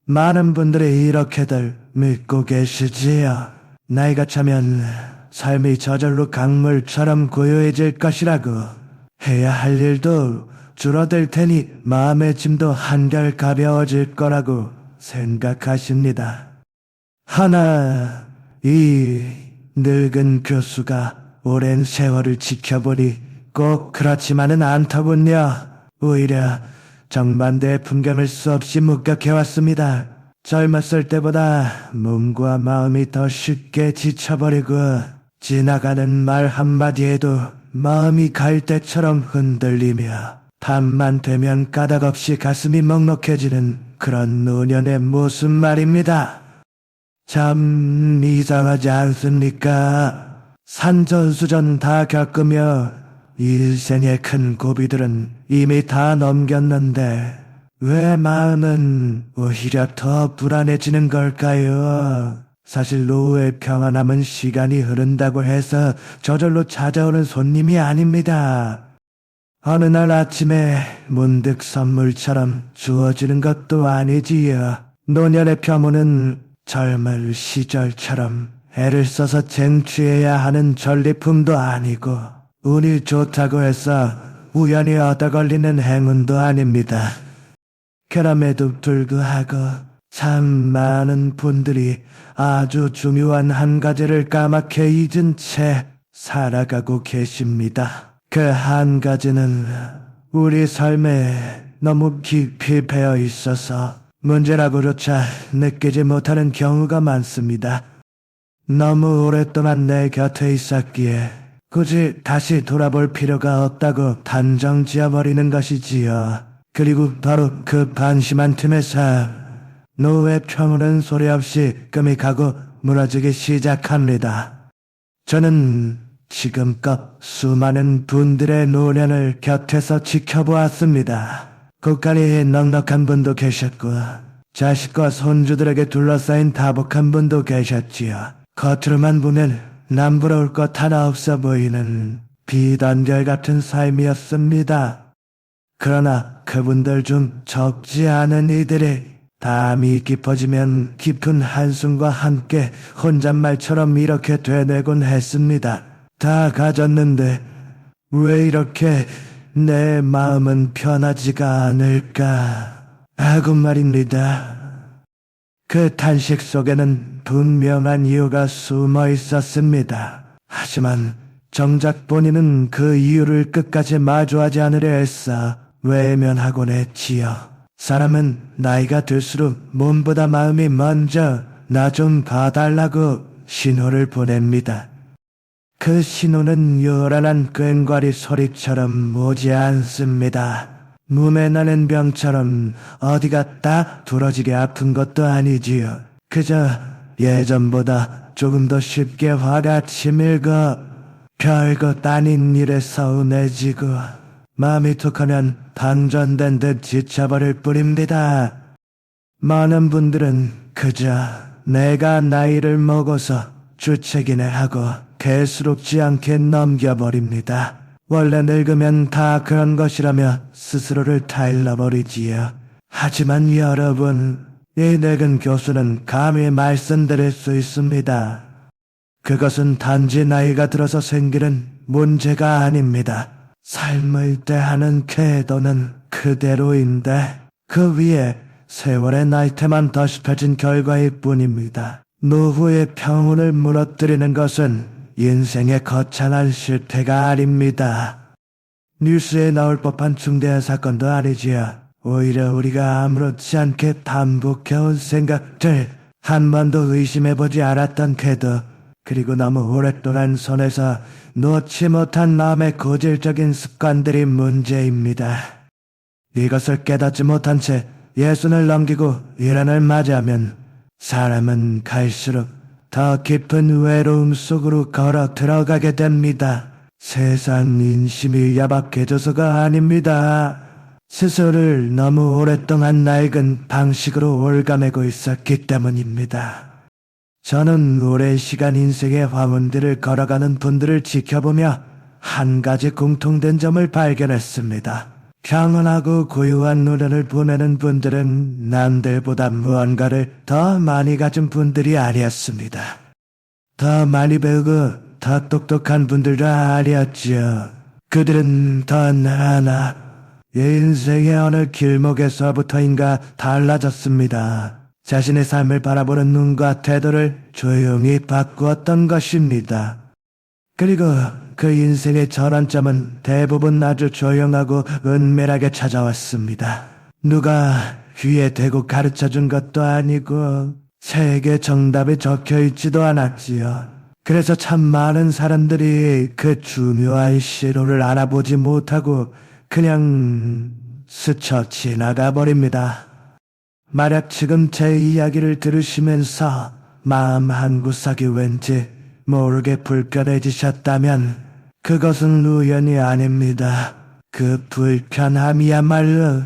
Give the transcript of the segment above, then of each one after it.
많은 분들이 이렇게들 믿고 계시지요. 나이가 차면 삶이 저절로 강물처럼 고요해질 것이라고. 해야 할 일도 줄어들 테니 마음의 짐도 한결 가벼워질 거라고 생각하십니다. 하나, 이 늙은 교수가 오랜 세월을 지켜보니 꼭 그렇지만은 않더군요. 오히려 정반대의 풍경을 수없이 목격해왔습니다. 젊었을 때보다 몸과 마음이 더 쉽게 지쳐버리고 지나가는 말 한마디에도 마음이 갈대처럼 흔들리며 밤만 되면 까닭없이 가슴이 먹먹해지는 그런 노년의 모습 말입니다. 참 이상하지 않습니까? 산전수전 다 겪으며 일생의 큰 고비들은 이미 다 넘겼는데 왜 마음은 오히려 더 불안해지는 걸까요? 사실 노후의 평안함은 시간이 흐른다고 해서 저절로 찾아오는 손님이 아닙니다. 어느 날 아침에 문득 선물처럼 주어지는 것도 아니지요. 노년의 표문은 젊을 시절처럼 애를 써서 쟁취해야 하는 전리품도 아니고 운이 좋다고 해서 우연히 얻어 걸리는 행운도 아닙니다. 그럼에도 불구하고 참 많은 분들이 아주 중요한 한 가지를 까맣게 잊은 채 살아가고 계십니다. 그 한 가지는 우리 삶에 너무 깊이 배어 있어서 문제라고조차 느끼지 못하는 경우가 많습니다. 너무 오랫동안 내 곁에 있었기에 굳이 다시 돌아볼 필요가 없다고 단정 지어버리는 것이지요. 그리고 바로 그 반심한 틈에서 노후의 표물은 소리 없이 금이 가고 무너지기 시작합니다. 저는 지금껏 수많은 분들의 노년을 곁에서 지켜보았습니다. 곳간이 넉넉한 분도 계셨고 자식과 손주들에게 둘러싸인 다복한 분도 계셨지요. 겉으로만 보면 남부러울 것 하나 없어 보이는 비단결 같은 삶이었습니다. 그러나 그분들 중 적지 않은 이들이 담이 깊어지면 깊은 한숨과 함께 혼잣말처럼 이렇게 되뇌곤 했습니다. 다 가졌는데 왜 이렇게 내 마음은 편하지가 않을까 하고 말입니다. 그 탄식 속에는 분명한 이유가 숨어 있었습니다. 하지만 정작 본인은 그 이유를 끝까지 마주하지 않으려 애써 외면하곤 했지요. 사람은 나이가 들수록 몸보다 마음이 먼저 나 좀 봐달라고 신호를 보냅니다. 그 신호는 요란한 꽹과리 소리처럼 오지 않습니다. 몸에 나는 병처럼 어디가 딱 부러지게 아픈 것도 아니지요. 그저 예전보다 조금 더 쉽게 화가 치밀고 별것 아닌 일에 서운해지고 마음이 툭하면 방전된 듯 지쳐버릴 뿐입니다. 많은 분들은 그저 내가 나이를 먹어서 주책이네 하고 개수롭지 않게 넘겨버립니다. 원래 늙으면 다 그런 것이라며 스스로를 타일러버리지요. 하지만 여러분, 이 늙은 교수는 감히 말씀드릴 수 있습니다. 그것은 단지 나이가 들어서 생기는 문제가 아닙니다. 삶을 대하는 태도는 그대로인데 그 위에 세월의 나이테만 더습해진 결과일 뿐입니다. 노후의 평온을 무너뜨리는 것은 인생의 거창한 실패가 아닙니다. 뉴스에 나올 법한 중대한 사건도 아니지요. 오히려 우리가 아무렇지 않게 반복해온 생각들, 한 번도 의심해보지 않았던 궤도, 그리고 너무 오랫동안 손에서 놓지 못한 마음의 고질적인 습관들이 문제입니다. 이것을 깨닫지 못한 채 예순을 넘기고 일환을 맞이하면 사람은 갈수록 더 깊은 외로움 속으로 걸어 들어가게 됩니다. 세상 인심이 야박해져서가 아닙니다. 스스로를 너무 오랫동안 낡은 방식으로 올가매고 있었기 때문입니다. 저는 오랜 시간 인생의 화문들을 걸어가는 분들을 지켜보며 한 가지 공통된 점을 발견했습니다. 평온하고 고요한 노래를 보내는 분들은 남들보다 무언가를 더 많이 가진 분들이 아니었습니다. 더 많이 배우고 더 똑똑한 분들도 아니었지요. 그들은 더 나아나 인생의 어느 길목에서부터인가 달라졌습니다. 자신의 삶을 바라보는 눈과 태도를 조용히 바꾸었던 것입니다. 그리고 그 인생의 전환점은 대부분 아주 조용하고 은밀하게 찾아왔습니다. 누가 귀에 대고 가르쳐준 것도 아니고 책에 정답이 적혀있지도 않았지요. 그래서 참 많은 사람들이 그 중요한 시로를 알아보지 못하고 그냥 스쳐 지나가 버립니다. 만약 지금 제 이야기를 들으시면서 마음 한구석이 왠지 모르게 불편해지셨다면 그것은 우연이 아닙니다. 그 불편함이야말로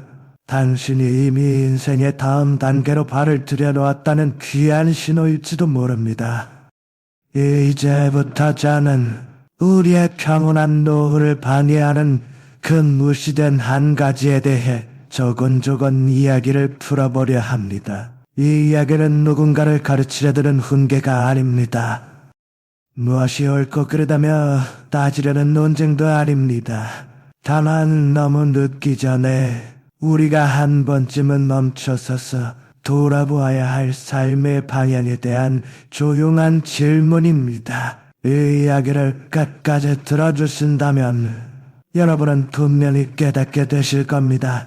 당신이 이미 인생의 다음 단계로 발을 들여놓았다는 귀한 신호일지도 모릅니다. 이제부터 저는 우리의 평온한 노후를 방해하는 그 무시된 한 가지에 대해 조곤조곤 이야기를 풀어보려 합니다. 이 이야기는 누군가를 가르치려 드는 훈계가 아닙니다. 무엇이 옳고 그르다며 따지려는 논쟁도 아닙니다. 다만 너무 늦기 전에 우리가 한 번쯤은 멈춰서서 돌아보아야 할 삶의 방향에 대한 조용한 질문입니다. 이 이야기를 끝까지 들어주신다면 여러분은 분명히 깨닫게 되실 겁니다.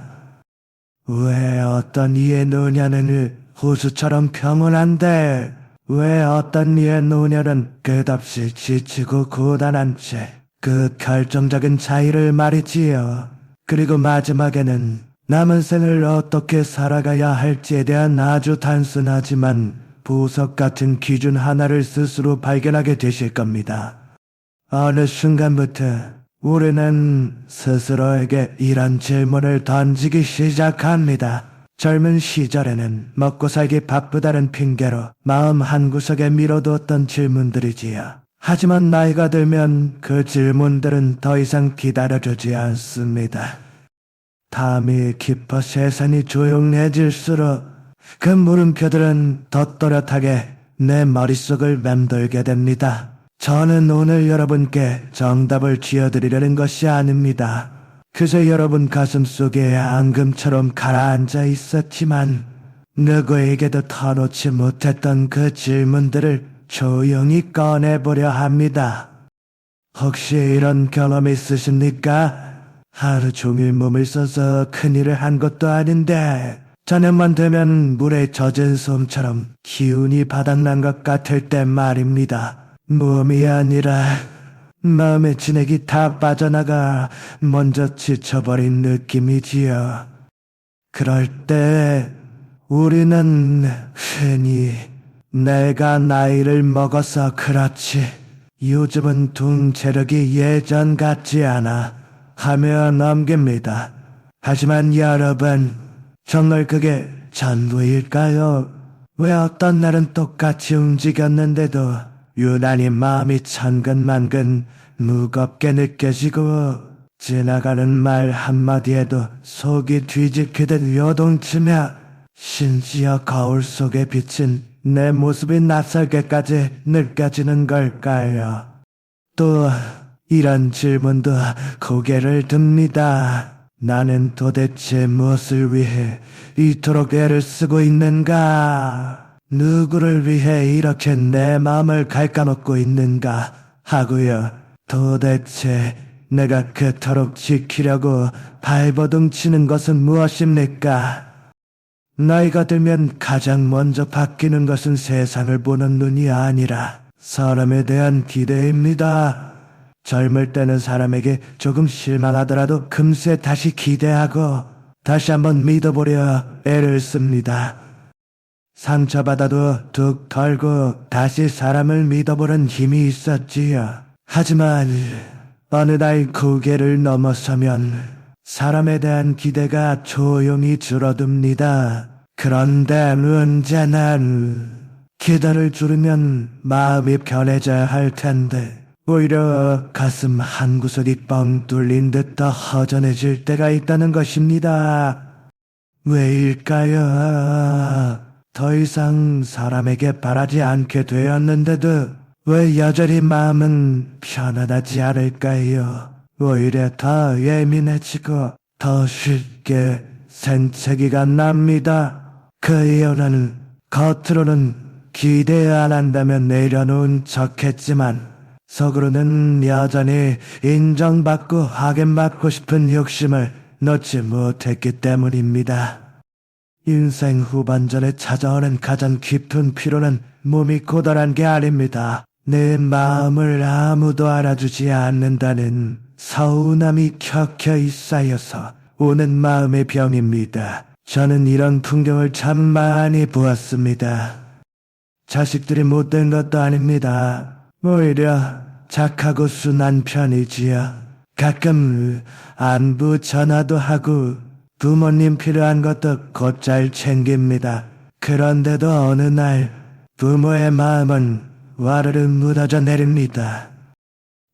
왜 어떤 이의 노년은 호수처럼 평온한데 왜 어떤 이의 노년은 끝없이 지치고 고단한 채 그 결정적인 차이를 말이지요. 그리고 마지막에는 남은 생을 어떻게 살아가야 할지에 대한 아주 단순하지만 보석 같은 기준 하나를 스스로 발견하게 되실 겁니다. 어느 순간부터 우리는 스스로에게 이런 질문을 던지기 시작합니다. 젊은 시절에는 먹고 살기 바쁘다는 핑계로 마음 한구석에 미뤄두었던 질문들이지요. 하지만 나이가 들면 그 질문들은 더 이상 기다려주지 않습니다. 담이 깊어 세상이 조용해질수록 그 물음표들은 더 또렷하게 내 머릿속을 맴돌게 됩니다. 저는 오늘 여러분께 정답을 쥐어드리려는 것이 아닙니다. 그저 여러분 가슴속에 앙금처럼 가라앉아 있었지만 누구에게도 터놓지 못했던 그 질문들을 조용히 꺼내보려 합니다. 혹시 이런 경험 있으십니까? 하루 종일 몸을 써서 큰일을 한 것도 아닌데 저녁만 되면 물에 젖은 솜처럼 기운이 바닥난 것 같을 때 말입니다. 몸이 아니라 마음의 진액이 다 빠져나가 먼저 지쳐버린 느낌이지요. 그럴 때 우리는 흔히 내가 나이를 먹어서 그렇지 요즘은 둥체력이 예전 같지 않아 하며 넘깁니다. 하지만 여러분, 정말 그게 전부일까요? 왜 어떤 날은 똑같이 움직였는데도 유난히 마음이 천근만근 무겁게 느껴지고 지나가는 말 한마디에도 속이 뒤집히듯 요동치며 심지어 거울 속에 비친 내 모습이 낯설게까지 느껴지는 걸까요? 또 이런 질문도 고개를 듭니다. 나는 도대체 무엇을 위해 이토록 애를 쓰고 있는가? 누구를 위해 이렇게 내 마음을 갉아먹고 있는가 하고요. 도대체 내가 그토록 지키려고 발버둥 치는 것은 무엇입니까? 나이가 들면 가장 먼저 바뀌는 것은 세상을 보는 눈이 아니라 사람에 대한 기대입니다. 젊을 때는 사람에게 조금 실망하더라도 금세 다시 기대하고 다시 한번 믿어보려 애를 씁니다. 상처받아도 툭 털고 다시 사람을 믿어보는 힘이 있었지요. 하지만 어느 날 고개를 넘어서면 사람에 대한 기대가 조용히 줄어듭니다. 그런데 문제는 기대를 줄이면 마음이 편해져야 할 텐데 오히려 가슴 한 구석이 뻥 뚫린 듯 더 허전해질 때가 있다는 것입니다. 왜일까요? 더 이상 사람에게 바라지 않게 되었는데도 왜 여전히 마음은 편안하지 않을까요? 오히려 더 예민해지고 더 쉽게 생채기가 납니다. 그 이유는 겉으로는 기대 안 한다면 내려놓은 척했지만 속으로는 여전히 인정받고 확인받고 싶은 욕심을 놓지 못했기 때문입니다. 인생 후반전에 찾아오는 가장 깊은 피로는 몸이 고단한 게 아닙니다. 내 마음을 아무도 알아주지 않는다는 서운함이 켜켜이 쌓여서 오는 마음의 병입니다. 저는 이런 풍경을 참 많이 보았습니다. 자식들이 못된 것도 아닙니다. 오히려 착하고 순한 편이지요. 가끔 안부 전화도 하고 부모님 필요한 것도 곧잘 챙깁니다. 그런데도 어느 날 부모의 마음은 와르르 무너져 내립니다.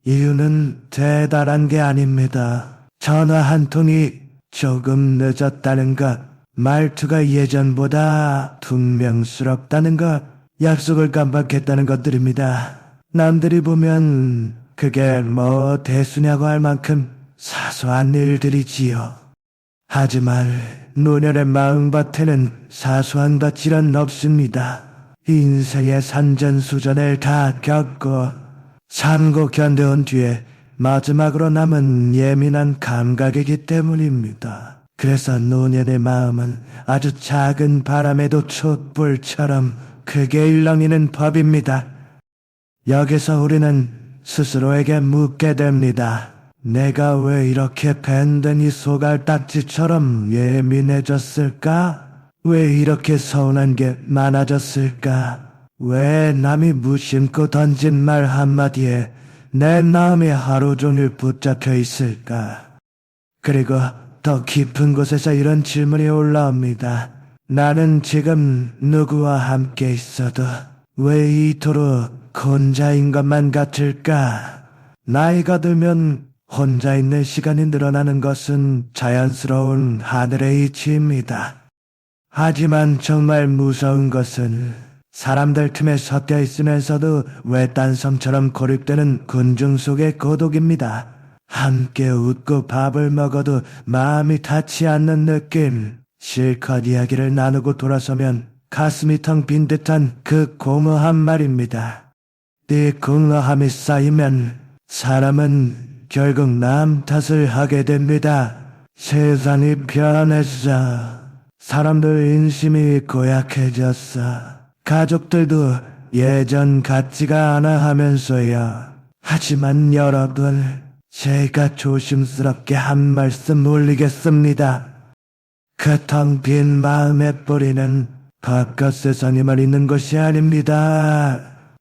이유는 대단한 게 아닙니다. 전화 한 통이 조금 늦었다는 것, 말투가 예전보다 퉁명스럽다는 것, 약속을 깜빡했다는 것들입니다. 남들이 보면 그게 뭐 대수냐고 할 만큼 사소한 일들이지요. 하지만 노년의 마음밭에는 사소한 밭이란 없습니다. 인생의 산전수전을 다 겪고 참고 견뎌온 뒤에 마지막으로 남은 예민한 감각이기 때문입니다. 그래서 노년의 마음은 아주 작은 바람에도 촛불처럼 크게 일렁이는 법입니다. 여기서 우리는 스스로에게 묻게 됩니다. 내가 왜 이렇게 밴드니 소갈딱지처럼 예민해졌을까? 왜 이렇게 서운한 게 많아졌을까? 왜 남이 무심코 던진 말 한마디에 내 마음이 하루 종일 붙잡혀 있을까? 그리고 더 깊은 곳에서 이런 질문이 올라옵니다. 나는 지금 누구와 함께 있어도 왜 이토록 혼자인 것만 같을까? 나이가 들면 혼자 있는 시간이 늘어나는 것은 자연스러운 하늘의 이치입니다. 하지만 정말 무서운 것은 사람들 틈에 섞여 있으면서도 외딴섬처럼 고립되는 군중 속의 고독입니다. 함께 웃고 밥을 먹어도 마음이 닿지 않는 느낌. 실컷 이야기를 나누고 돌아서면 가슴이 텅 빈 듯한 그 공허한 말입니다. 이 공허함이 쌓이면 사람은 결국 남 탓을 하게 됩니다. 세상이 변했어. 사람들 인심이 고약해졌어. 가족들도 예전 같지가 않아 하면서요. 하지만 여러분, 제가 조심스럽게 한 말씀 올리겠습니다. 그 텅 빈 마음의 뿌리는 바깥 세상에만 있는 것이 아닙니다.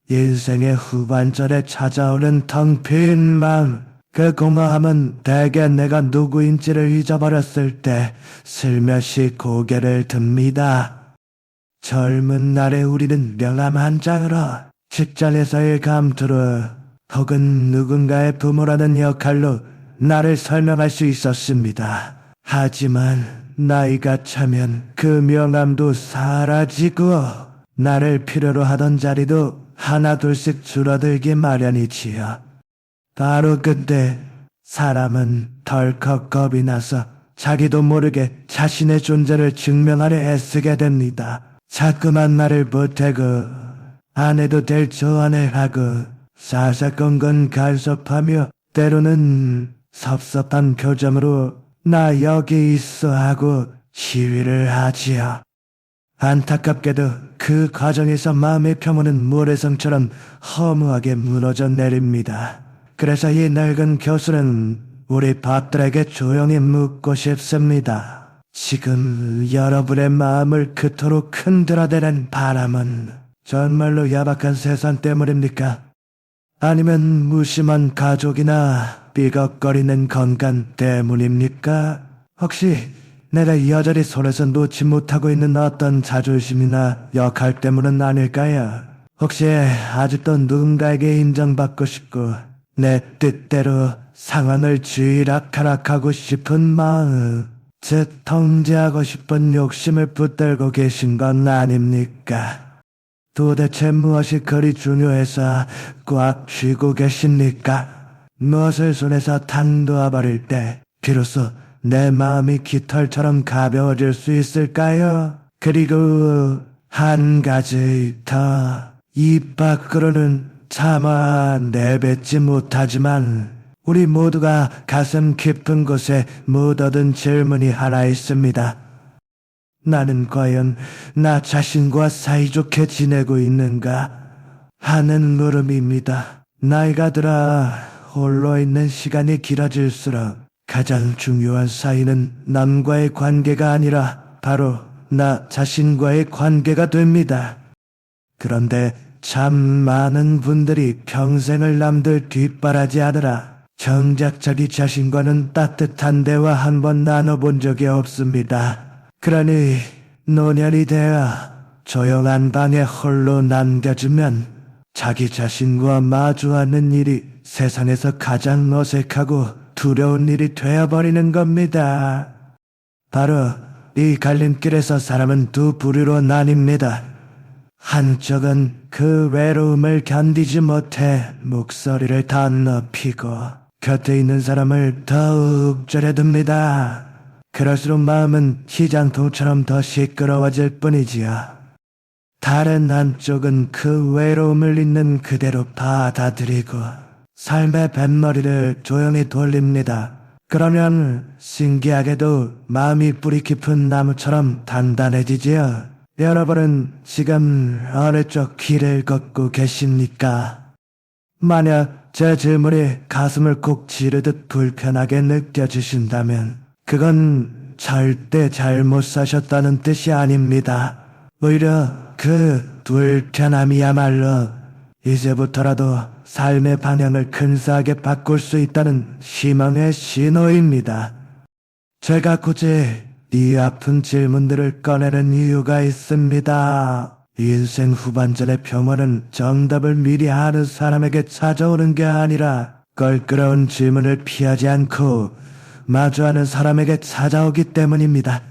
인생의 후반전에 찾아오는 텅 빈 마음, 그 공허함은 대개 내가 누구인지를 잊어버렸을 때 슬며시 고개를 듭니다. 젊은 날의 우리는 명함 한 장으로, 직장에서의 감투로, 혹은 누군가의 부모라는 역할로 나를 설명할 수 있었습니다. 하지만 나이가 차면 그 명함도 사라지고 나를 필요로 하던 자리도 하나둘씩 줄어들기 마련이지요. 바로 그때 사람은 덜컥 겁이 나서 자기도 모르게 자신의 존재를 증명하려 애쓰게 됩니다. 자꾸만 나를 보태고 안 해도 될 조언을 하고 사사건건 간섭하며 때로는 섭섭한 표정으로 나 여기 있어 하고 시위를 하지요. 안타깝게도 그 과정에서 마음의 평온은 모래성처럼 허무하게 무너져 내립니다. 그래서 이 늙은 교수는 우리 밥들에게 조용히 묻고 싶습니다. 지금 여러분의 마음을 그토록 흔들어대는 바람은 정말로 야박한 세상 때문입니까? 아니면 무심한 가족이나 삐걱거리는 건강 때문입니까? 혹시 내가 여전히 손에서 놓지 못하고 있는 어떤 자존심이나 역할 때문은 아닐까요? 혹시 아직도 누군가에게 인정받고 싶고 내 뜻대로 상황을 쥐락펴락하고 싶은 마음, 즉 통제하고 싶은 욕심을 붙들고 계신 건 아닙니까? 도대체 무엇이 그리 중요해서 꽉 쥐고 계십니까? 무엇을 손에서 탄도해버릴 때 비로소 내 마음이 깃털처럼 가벼워질 수 있을까요? 그리고 한 가지 더, 입 밖으로는 차마 내뱉지 못하지만 우리 모두가 가슴 깊은 곳에 묻어둔 질문이 하나 있습니다. 나는 과연 나 자신과 사이좋게 지내고 있는가? 하는 물음입니다. 나이가 들어 홀로 있는 시간이 길어질수록 가장 중요한 사이는 남과의 관계가 아니라 바로 나 자신과의 관계가 됩니다. 그런데 참 많은 분들이 평생을 남들 뒷바라지 하느라 정작 자기 자신과는 따뜻한 대화 한 번 나눠본 적이 없습니다. 그러니 노년이 되어 조용한 방에 홀로 남겨주면 자기 자신과 마주하는 일이 세상에서 가장 어색하고 두려운 일이 되어버리는 겁니다. 바로 이 갈림길에서 사람은 두 부류로 나뉩니다. 한쪽은 그 외로움을 견디지 못해 목소리를 더 높이고 곁에 있는 사람을 더욱 졸여듭니다. 그럴수록 마음은 시장통처럼 더 시끄러워질 뿐이지요. 다른 한쪽은 그 외로움을 있는 그대로 받아들이고 삶의 뱃머리를 조용히 돌립니다. 그러면 신기하게도 마음이 뿌리 깊은 나무처럼 단단해지지요. 여러분은 지금 어느 쪽 길을 걷고 계십니까? 만약 제 질문이 가슴을 콕 찌르듯 불편하게 느껴지신다면 그건 절대 잘못 사셨다는 뜻이 아닙니다. 오히려 그 불편함이야말로 이제부터라도 삶의 방향을 근사하게 바꿀 수 있다는 희망의 신호입니다. 제가 굳이 이 아픈 질문들을 꺼내는 이유가 있습니다. 인생 후반전의 평화는 정답을 미리 아는 사람에게 찾아오는 게 아니라 껄끄러운 질문을 피하지 않고 마주하는 사람에게 찾아오기 때문입니다.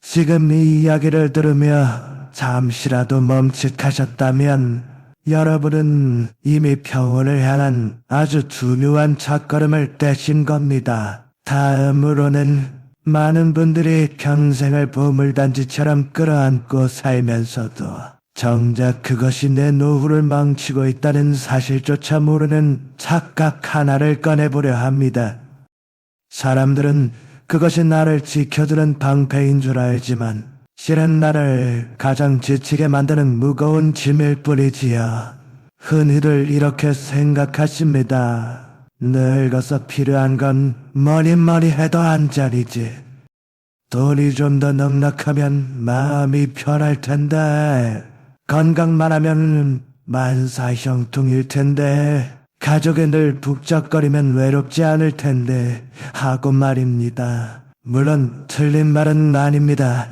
지금 이 이야기를 들으며 잠시라도 멈칫하셨다면 여러분은 이미 평온을 향한 아주 중요한 첫걸음을 떼신 겁니다. 다음으로는 많은 분들이 평생을 보물단지처럼 끌어안고 살면서도 정작 그것이 내 노후를 망치고 있다는 사실조차 모르는 착각 하나를 꺼내보려 합니다. 사람들은 그것이 나를 지켜주는 방패인 줄 알지만 실은 나를 가장 지치게 만드는 무거운 짐일 뿐이지요. 흔히들 이렇게 생각하십니다. 늙어서 필요한 건 뭐니 해도 한자리지. 돈이 좀 더 넉넉하면 마음이 편할 텐데, 건강만 하면 만사형통일 텐데, 가족이 늘 북적거리면 외롭지 않을 텐데 하고 말입니다. 물론 틀린 말은 아닙니다.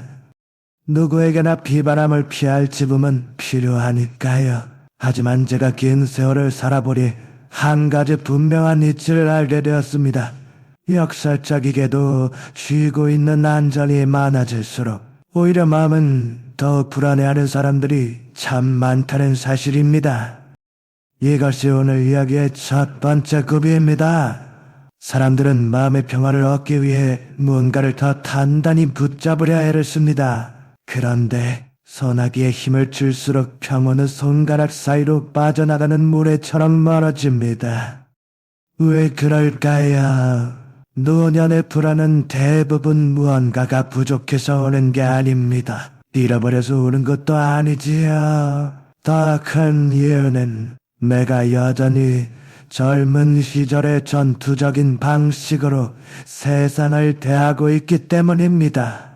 누구에게나 비바람을 피할 지붕은 필요하니까요. 하지만 제가 긴 세월을 살아보니 한 가지 분명한 이치를 알게 되었습니다. 역설적이게도 쉬고 있는 안전이 많아질수록 오히려 마음은 더 불안해하는 사람들이 참 많다는 사실입니다. 이것이 오늘 이야기의 첫 번째 급입니다. 사람들은 마음의 평화를 얻기 위해 무언가를 더 단단히 붙잡으려 애를 씁니다. 그런데 소나기에 힘을 줄수록 평온은 손가락 사이로 빠져나가는 모래처럼 멀어집니다. 왜 그럴까요? 노년의 불안은 대부분 무언가가 부족해서 오는 게 아닙니다. 잃어버려서 오는 것도 아니지요. 더 큰 이유는 내가 여전히 젊은 시절의 전투적인 방식으로 세상을 대하고 있기 때문입니다.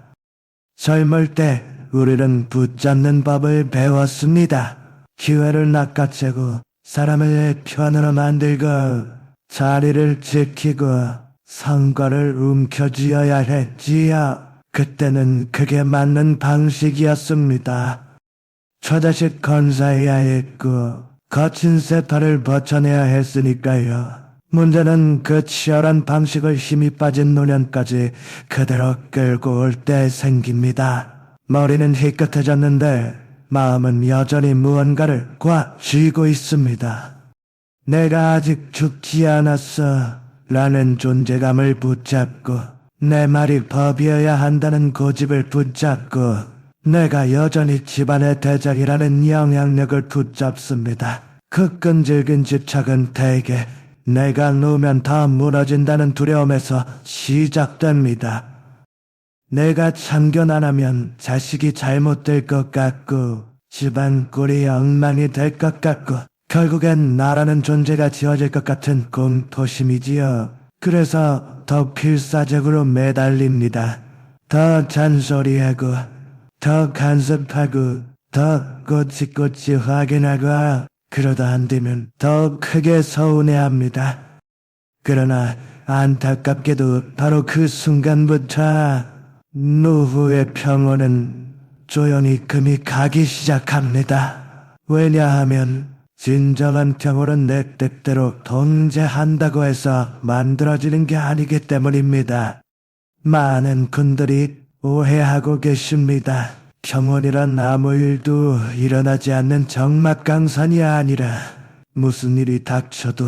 젊을 때 우리는 붙잡는 법을 배웠습니다. 기회를 낚아채고 사람을 편으로 만들고 자리를 지키고 성과를 움켜쥐어야 했지요. 그때는 그게 맞는 방식이었습니다. 처자식 건사해야 했고 거친 세타를 버텨내야 했으니까요. 문제는 그 치열한 방식을 힘이 빠진 노년까지 그대로 끌고 올 때 생깁니다. 머리는 희끗해졌는데 마음은 여전히 무언가를 쥐고 있습니다. 내가 아직 죽지 않았어 라는 존재감을 붙잡고 내 말이 법이어야 한다는 고집을 붙잡고 내가 여전히 집안의 대장이라는 영향력을 붙잡습니다. 그 끈질긴 집착은 대개 내가 누우면 다 무너진다는 두려움에서 시작됩니다. 내가 참견 안 하면 자식이 잘못될 것 같고 집안 꼴이 엉망이 될 것 같고 결국엔 나라는 존재가 지워질 것 같은 공포심이지요. 그래서 더 필사적으로 매달립니다. 더 잔소리하고 더 간섭하고 더 꼬치꼬치 확인하고 그러다 안 되면 더 크게 서운해합니다. 그러나 안타깝게도 바로 그 순간부터 노후의 평온은 조용히 금이 가기 시작합니다. 왜냐하면 진정한 평온은 내 뜻대로 통제한다고 해서 만들어지는 게 아니기 때문입니다. 많은 분들이 오해하고 계십니다. 평온이란 아무 일도 일어나지 않는 적막강산이 아니라 무슨 일이 닥쳐도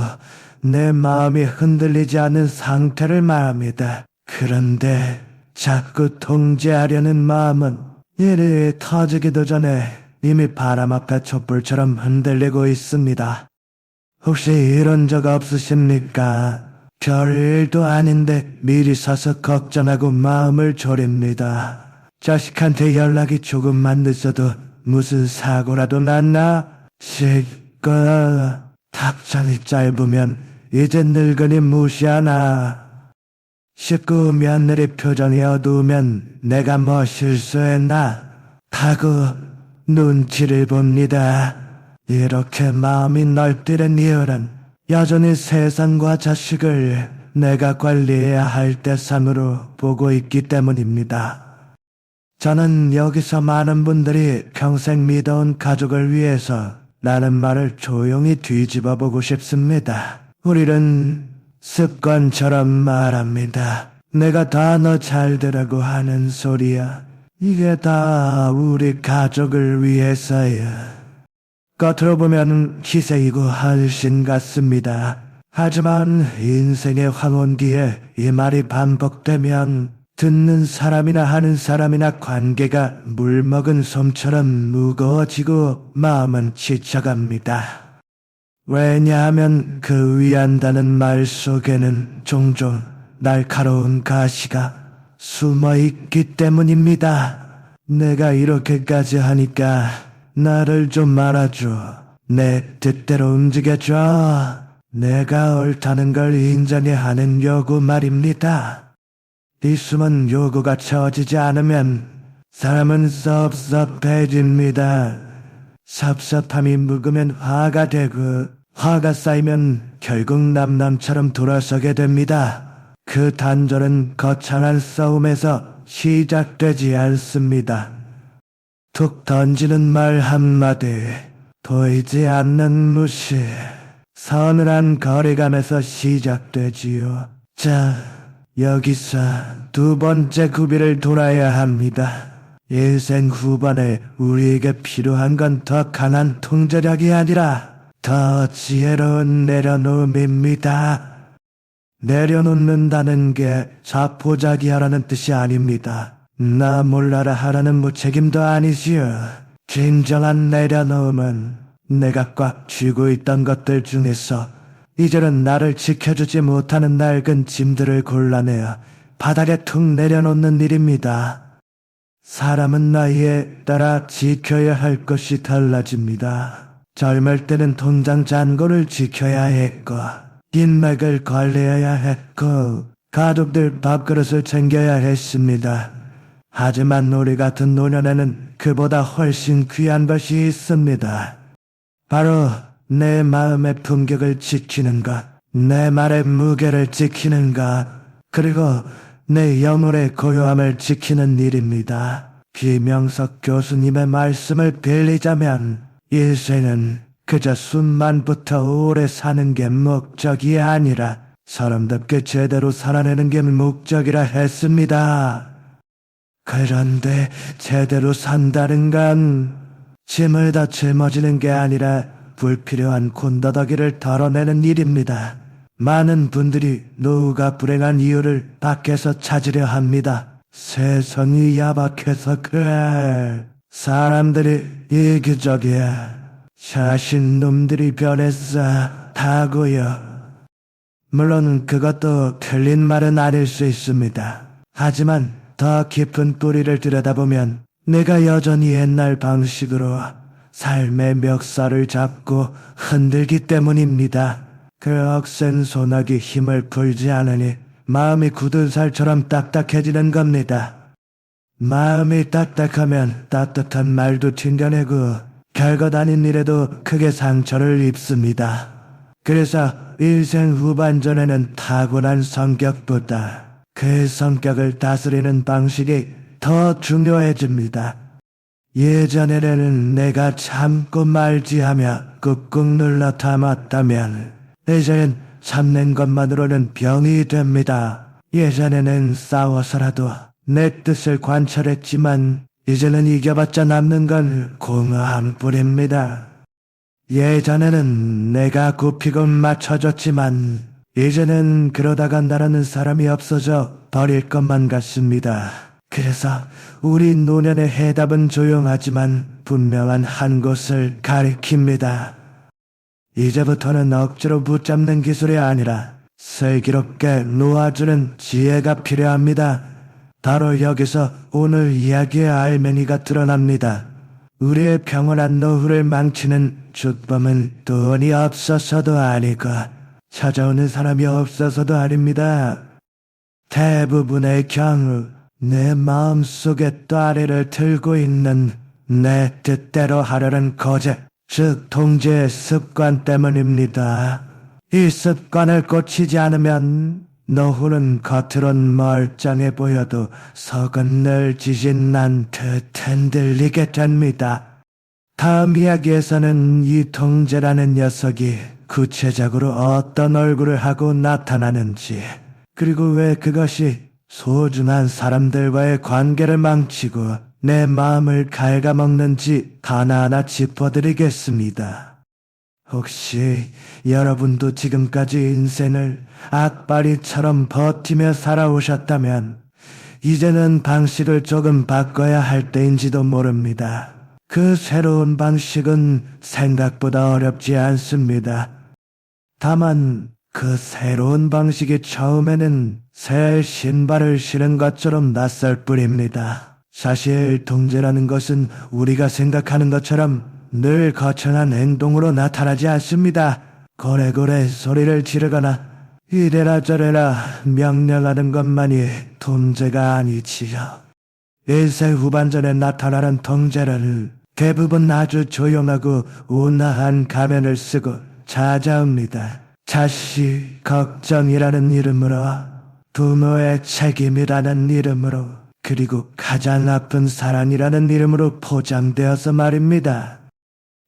내 마음이 흔들리지 않는 상태를 말합니다. 그런데 자꾸 통제하려는 마음은 일이 터지기도 전에 이미 바람 앞에 촛불처럼 흔들리고 있습니다. 혹시 이런 적 없으십니까? 별일도 아닌데 미리 서서 걱정하고 마음을 졸입니다. 자식한테 연락이 조금만 늦어도 무슨 사고라도 났나 싶고 탁장이 짧으면 이제 늙으니 무시하나 싶고 며느리 표정이 어두우면 내가 뭐 실수했나 하고 눈치를 봅니다. 이렇게 마음이 넓디는 이유는 여전히 세상과 자식을 내가 관리해야 할 대상으로 보고 있기 때문입니다. 저는 여기서 많은 분들이 평생 믿어온 가족을 위해서 라는 말을 조용히 뒤집어 보고 싶습니다. 우리는 습관처럼 말합니다. 내가 다 너 잘되라고 하는 소리야. 이게 다 우리 가족을 위해서야. 겉으로 보면 희생이고 헌신 같습니다. 하지만 인생의 황혼기에 이 말이 반복되면 듣는 사람이나 하는 사람이나 관계가 물먹은 솜처럼 무거워지고 마음은 지쳐갑니다. 왜냐하면 그 위한다는 말 속에는 종종 날카로운 가시가 숨어있기 때문입니다. 내가 이렇게까지 하니까 나를 좀 알아줘. 내 뜻대로 움직여줘. 내가 옳다는 걸 인정해 하는 요구 말입니다. 이 숨은 요구가 채워지지 않으면 사람은 섭섭해집니다. 섭섭함이 묵으면 화가 되고 화가 쌓이면 결국 남남처럼 돌아서게 됩니다. 그 단절은 거창한 싸움에서 시작되지 않습니다. 툭 던지는 말 한마디, 보이지 않는 무시, 서늘한 거리감에서 시작되지요. 자, 여기서 두 번째 구비를 돌아야 합니다. 일생 후반에 우리에게 필요한 건 더 강한 통제력이 아니라 더 지혜로운 내려놓음입니다. 내려놓는다는 게 자포자기하라는 뜻이 아닙니다. 나 몰라라 하라는 무책임도 아니지요. 진정한 내려놓음은 내가 꽉 쥐고 있던 것들 중에서 이제는 나를 지켜주지 못하는 낡은 짐들을 골라내어 바닥에 툭 내려놓는 일입니다. 사람은 나이에 따라 지켜야 할 것이 달라집니다. 젊을 때는 통장 잔고를 지켜야 했고 인맥을 관리해야 했고 가족들 밥그릇을 챙겨야 했습니다. 하지만 우리 같은 노년에는 그보다 훨씬 귀한 것이 있습니다. 바로 내 마음의 품격을 지키는 것, 내 말의 무게를 지키는 것, 그리고 내 영혼의 고요함을 지키는 일입니다. 비명석 교수님의 말씀을 빌리자면 일생은 그저 숨만부터 오래 사는 게 목적이 아니라 사람답게 제대로 살아내는 게 목적이라 했습니다. 그런데 제대로 산다는 건 짐을 더 짊어지는 게 아니라 불필요한 곤더더기를 덜어내는 일입니다. 많은 분들이 노후가 불행한 이유를 밖에서 찾으려 합니다. 세상이 야박해서 그래. 사람들이 이기적이야. 자신 놈들이 변했어. 다고요. 물론 그것도 틀린 말은 아닐 수 있습니다. 하지만 더 깊은 뿌리를 들여다보면 내가 여전히 옛날 방식으로 삶의 멱살을 잡고 흔들기 때문입니다. 그 억센 소나기 힘을 풀지 않으니 마음이 굳은 살처럼 딱딱해지는 겁니다. 마음이 딱딱하면 따뜻한 말도 튕겨내고 별것 아닌 일에도 크게 상처를 입습니다. 그래서 일생 후반전에는 타고난 성격보다 그 성격을 다스리는 방식이 더 중요해집니다. 예전에는 내가 참고 말지 하며 꾹꾹 눌러 담았다면 이제는 참는 것만으로는 병이 됩니다. 예전에는 싸워서라도 내 뜻을 관철했지만 이제는 이겨봤자 남는 건 공허한 뿐입니다. 예전에는 내가 굽히고 맞춰줬지만 이제는 그러다가 나라는 사람이 없어져 버릴 것만 같습니다. 그래서 우리 노년의 해답은 조용하지만 분명한 한 곳을 가리킵니다. 이제부터는 억지로 붙잡는 기술이 아니라 슬기롭게 놓아주는 지혜가 필요합니다. 바로 여기서 오늘 이야기의 알맹이가 드러납니다. 우리의 평온한 노후를 망치는 죽범은 돈이 없어서도 아니고 찾아오는 사람이 없어서도 아닙니다. 대부분의 경우 내 마음속에 따리를 들고 있는 내 뜻대로 하려는 거제, 즉 통제의 습관 때문입니다. 이 습관을 고치지 않으면 노후는 겉으론 멀쩡해 보여도 속은 늘 지진 난 듯 흔들리게 됩니다. 다음 이야기에서는 이 통제라는 녀석이 구체적으로 어떤 얼굴을 하고 나타나는지, 그리고 왜 그것이 소중한 사람들과의 관계를 망치고 내 마음을 갉아먹는지 하나하나 짚어드리겠습니다. 혹시 여러분도 지금까지 인생을 악바리처럼 버티며 살아오셨다면 이제는 방식을 조금 바꿔야 할 때인지도 모릅니다. 그 새로운 방식은 생각보다 어렵지 않습니다. 다만 그 새로운 방식이 처음에는 새 신발을 신은 것처럼 낯설 뿐입니다. 사실 통제라는 것은 우리가 생각하는 것처럼 늘 거창한 행동으로 나타나지 않습니다. 고래고래 소리를 지르거나 이래라 저래라 명령하는 것만이 통제가 아니지요. 일세 후반전에 나타나는 통제는 대부분 아주 조용하고 온화한 가면을 쓰고 찾아옵니다. 자식 걱정이라는 이름으로, 부모의 책임이라는 이름으로, 그리고 가장 아픈 사랑이라는 이름으로 포장되어서 말입니다.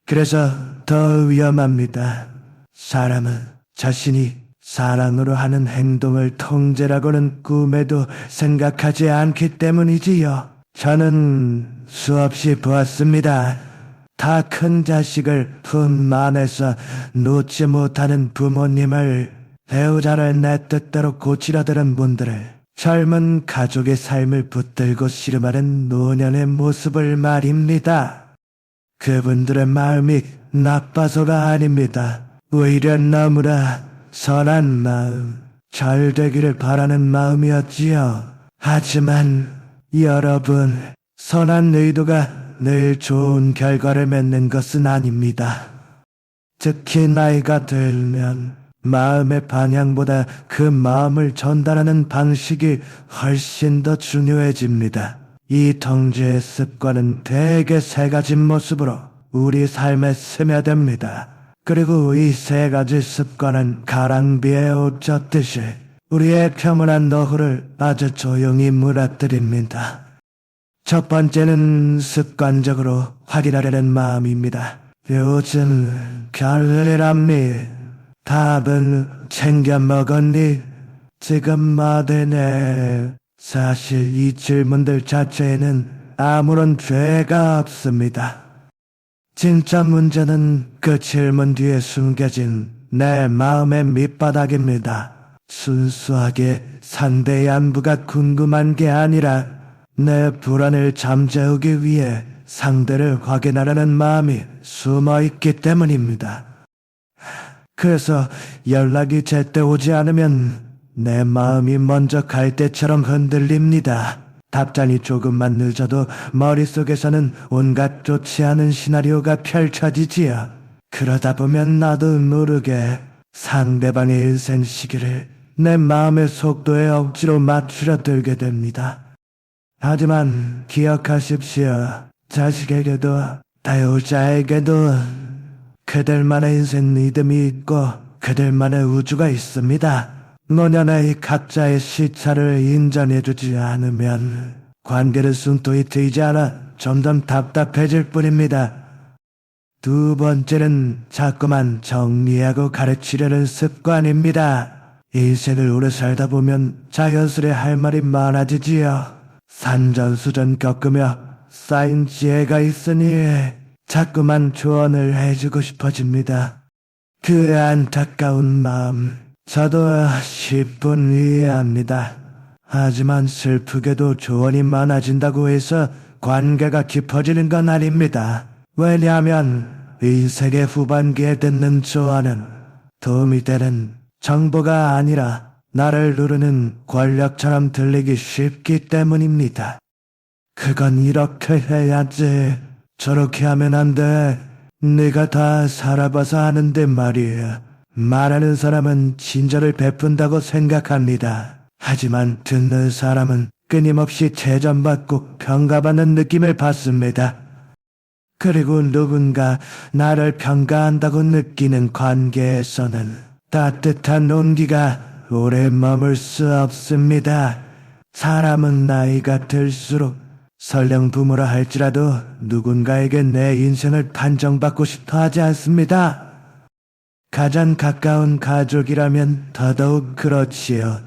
그래서 더 위험합니다. 사람은 자신이 사랑으로 하는 행동을 통제라고는 꿈에도 생각하지 않기 때문이지요. 저는 수없이 보았습니다. 다 큰 자식을 품 안에서 놓지 못하는 부모님을, 배우자를 내 뜻대로 고치려 드는 분들을, 젊은 가족의 삶을 붙들고 씨름하는 노년의 모습을 말입니다. 그분들의 마음이 나빠서가 아닙니다. 오히려 너무나 선한 마음, 잘 되기를 바라는 마음이었지요. 하지만 여러분, 선한 의도가 늘 좋은 결과를 맺는 것은 아닙니다. 특히 나이가 들면 마음의 방향보다 그 마음을 전달하는 방식이 훨씬 더 중요해집니다. 이 통제의 습관은 대개 세 가지 모습으로 우리 삶에 스며듭니다. 그리고 이 세 가지 습관은 가랑비에 옷 젖듯이 우리의 평온한 노후를 아주 조용히 무너뜨립니다. 첫 번째는 습관적으로 확인하려는 마음입니다. 요즘 별일랍니? 답은 챙겨 먹었니? 지금 뭐되네. 사실 이 질문들 자체에는 아무런 죄가 없습니다. 진짜 문제는 그 질문 뒤에 숨겨진 내 마음의 밑바닥입니다. 순수하게 상대의 안부가 궁금한 게 아니라 내 불안을 잠재우기 위해 상대를 확인하려는 마음이 숨어있기 때문입니다. 그래서 연락이 제때 오지 않으면 내 마음이 먼저 갈대처럼 흔들립니다. 답장이 조금만 늦어도 머릿속에서는 온갖 좋지 않은 시나리오가 펼쳐지지요. 그러다 보면 나도 모르게 상대방의 인생 시기를 내 마음의 속도에 억지로 맞추려 들게 됩니다. 하지만 기억하십시오. 자식에게도 배우자에게도 그들만의 인생 리듬이 있고 그들만의 우주가 있습니다. 노년의 각자의 시차를 인정해주지 않으면 관계를 숨통이 트이지 않아 점점 답답해질 뿐입니다. 두 번째는 자꾸만 정리하고 가르치려는 습관입니다. 인생을 오래 살다 보면 자연스레 할 말이 많아지지요. 산전수전 겪으며 쌓인 지혜가 있으니 자꾸만 조언을 해주고 싶어집니다. 그 안타까운 마음 저도 10분 이해합니다. 하지만 슬프게도 조언이 많아진다고 해서 관계가 깊어지는 건 아닙니다. 왜냐하면 인생의 후반기에 듣는 조언은 도움이 되는 정보가 아니라 나를 누르는 권력처럼 들리기 쉽기 때문입니다. 그건 이렇게 해야지, 저렇게 하면 안 돼, 네가 다 살아봐서 아는데 말이야. 말하는 사람은 친절을 베푼다고 생각합니다. 하지만 듣는 사람은 끊임없이 채점받고 평가받는 느낌을 받습니다. 그리고 누군가 나를 평가한다고 느끼는 관계에서는 따뜻한 온기가 오래 머물 수 없습니다. 사람은 나이가 들수록 설령 부모라 할지라도 누군가에게 내 인생을 판정받고 싶어 하지 않습니다. 가장 가까운 가족이라면 더더욱 그렇지요.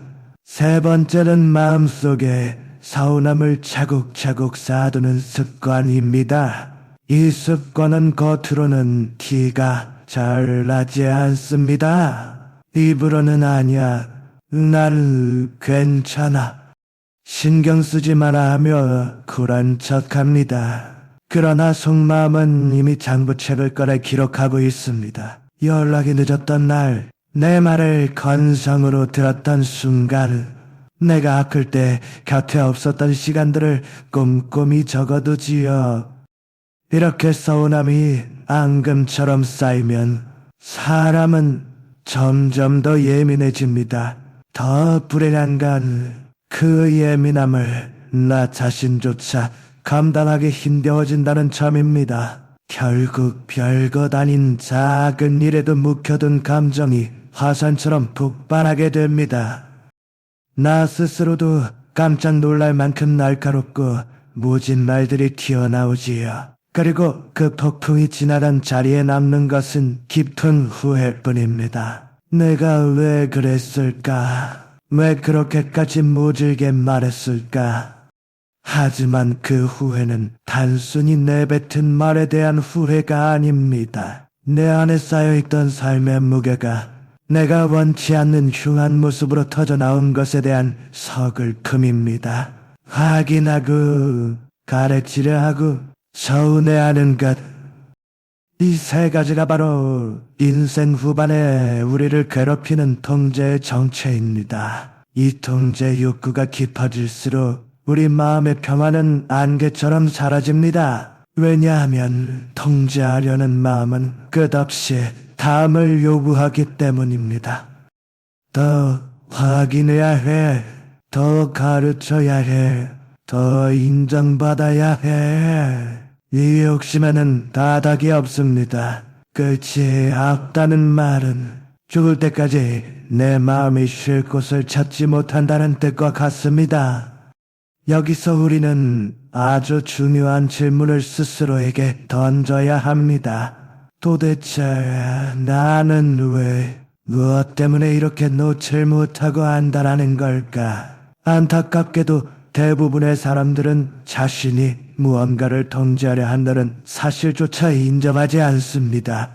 세 번째는 마음속에 서운함을 차곡차곡 쌓아두는 습관입니다. 이 습관은 겉으로는 티가 잘 나지 않습니다. 입으로는 아니야, 나는 괜찮아, 신경 쓰지 마라 하며 쿨한 척합니다. 그러나 속마음은 이미 장부책을 꺼내 기록하고 있습니다. 연락이 늦었던 날, 내 말을 건성으로 들었던 순간, 내가 아플 때 곁에 없었던 시간들을 꼼꼼히 적어두지요. 이렇게 서운함이 앙금처럼 쌓이면 사람은 점점 더 예민해집니다. 더 불행한 건 그 예민함을 나 자신조차 감당하기 힘겨워진다는 점입니다. 결국 별것 아닌 작은 일에도 묵혀둔 감정이 화산처럼 폭발하게 됩니다. 나 스스로도 깜짝 놀랄 만큼 날카롭고 모진 말들이 튀어나오지요. 그리고 그 폭풍이 지나간 자리에 남는 것은 깊은 후회뿐입니다. 내가 왜 그랬을까? 왜 그렇게까지 모질게 말했을까? 하지만 그 후회는 단순히 내뱉은 말에 대한 후회가 아닙니다. 내 안에 쌓여있던 삶의 무게가 내가 원치 않는 흉한 모습으로 터져나온 것에 대한 서글픔입니다. 확인하고 가르치려 하고 서운해하는 것, 이 세 가지가 바로 인생 후반에 우리를 괴롭히는 통제의 정체입니다. 이 통제 욕구가 깊어질수록 우리 마음의 평화는 안개처럼 사라집니다. 왜냐하면 통제하려는 마음은 끝없이 다음을 요구하기 때문입니다. 더 확인해야 해, 더 가르쳐야 해, 더 인정받아야 해. 이 욕심에는 다닥이 없습니다. 끝이 없다는 말은 죽을 때까지 내 마음이 쉴 곳을 찾지 못한다는 뜻과 같습니다. 여기서 우리는 아주 중요한 질문을 스스로에게 던져야 합니다. 도대체 나는 왜 무엇 때문에 이렇게 놓질 못하고 한다라는 걸까? 안타깝게도 대부분의 사람들은 자신이 무언가를 통제하려 한다는 사실조차 인정하지 않습니다.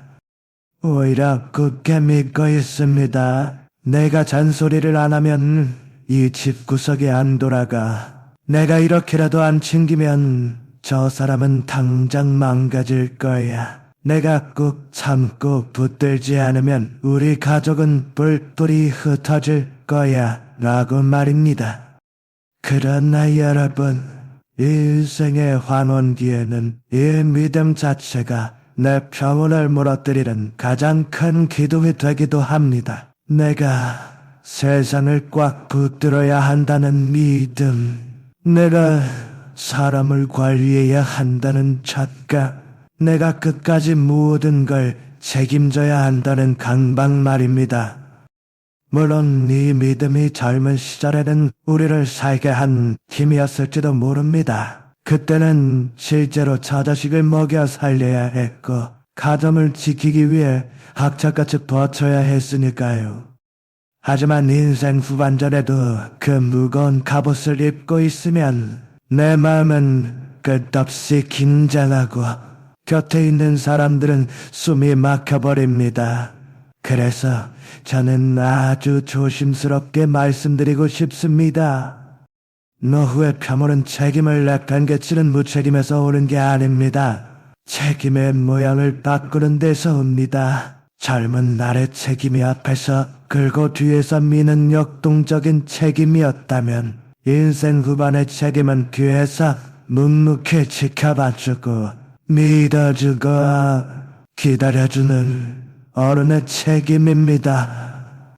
오히려 굳게 믿고 있습니다. 내가 잔소리를 안 하면 이 집구석에 안 돌아가. 내가 이렇게라도 안 챙기면 저 사람은 당장 망가질 거야. 내가 꾹 참고 붙들지 않으면 우리 가족은 뿔뿔이 흩어질 거야. 라고 말입니다. 그러나 여러분, 인생의 환원기에는 이 믿음 자체가 내 평온을 무너뜨리는 가장 큰 기둥이 되기도 합니다. 내가 세상을 꽉 붙들어야 한다는 믿음, 내가 사람을 관리해야 한다는 착각, 내가 끝까지 모든 걸 책임져야 한다는 강박 말입니다. 물론 이 믿음이 젊은 시절에는 우리를 살게 한 힘이었을지도 모릅니다. 그때는 실제로 처자식을 먹여 살려야 했고 가정을 지키기 위해 학자같이 버텨야 했으니까요. 하지만 인생 후반전에도 그 무거운 갑옷을 입고 있으면 내 마음은 끝없이 긴장하고 곁에 있는 사람들은 숨이 막혀버립니다. 그래서 저는 아주 조심스럽게 말씀드리고 싶습니다. 노후의 평온은 책임을 내팽개치는 무책임에서 오는 게 아닙니다. 책임의 모양을 바꾸는 데서 옵니다. 젊은 날의 책임이 앞에서 그리고 뒤에서 미는 역동적인 책임이었다면 인생 후반의 책임은 뒤에서 묵묵히 지켜봐주고 믿어주고 기다려주는 어른의 책임입니다.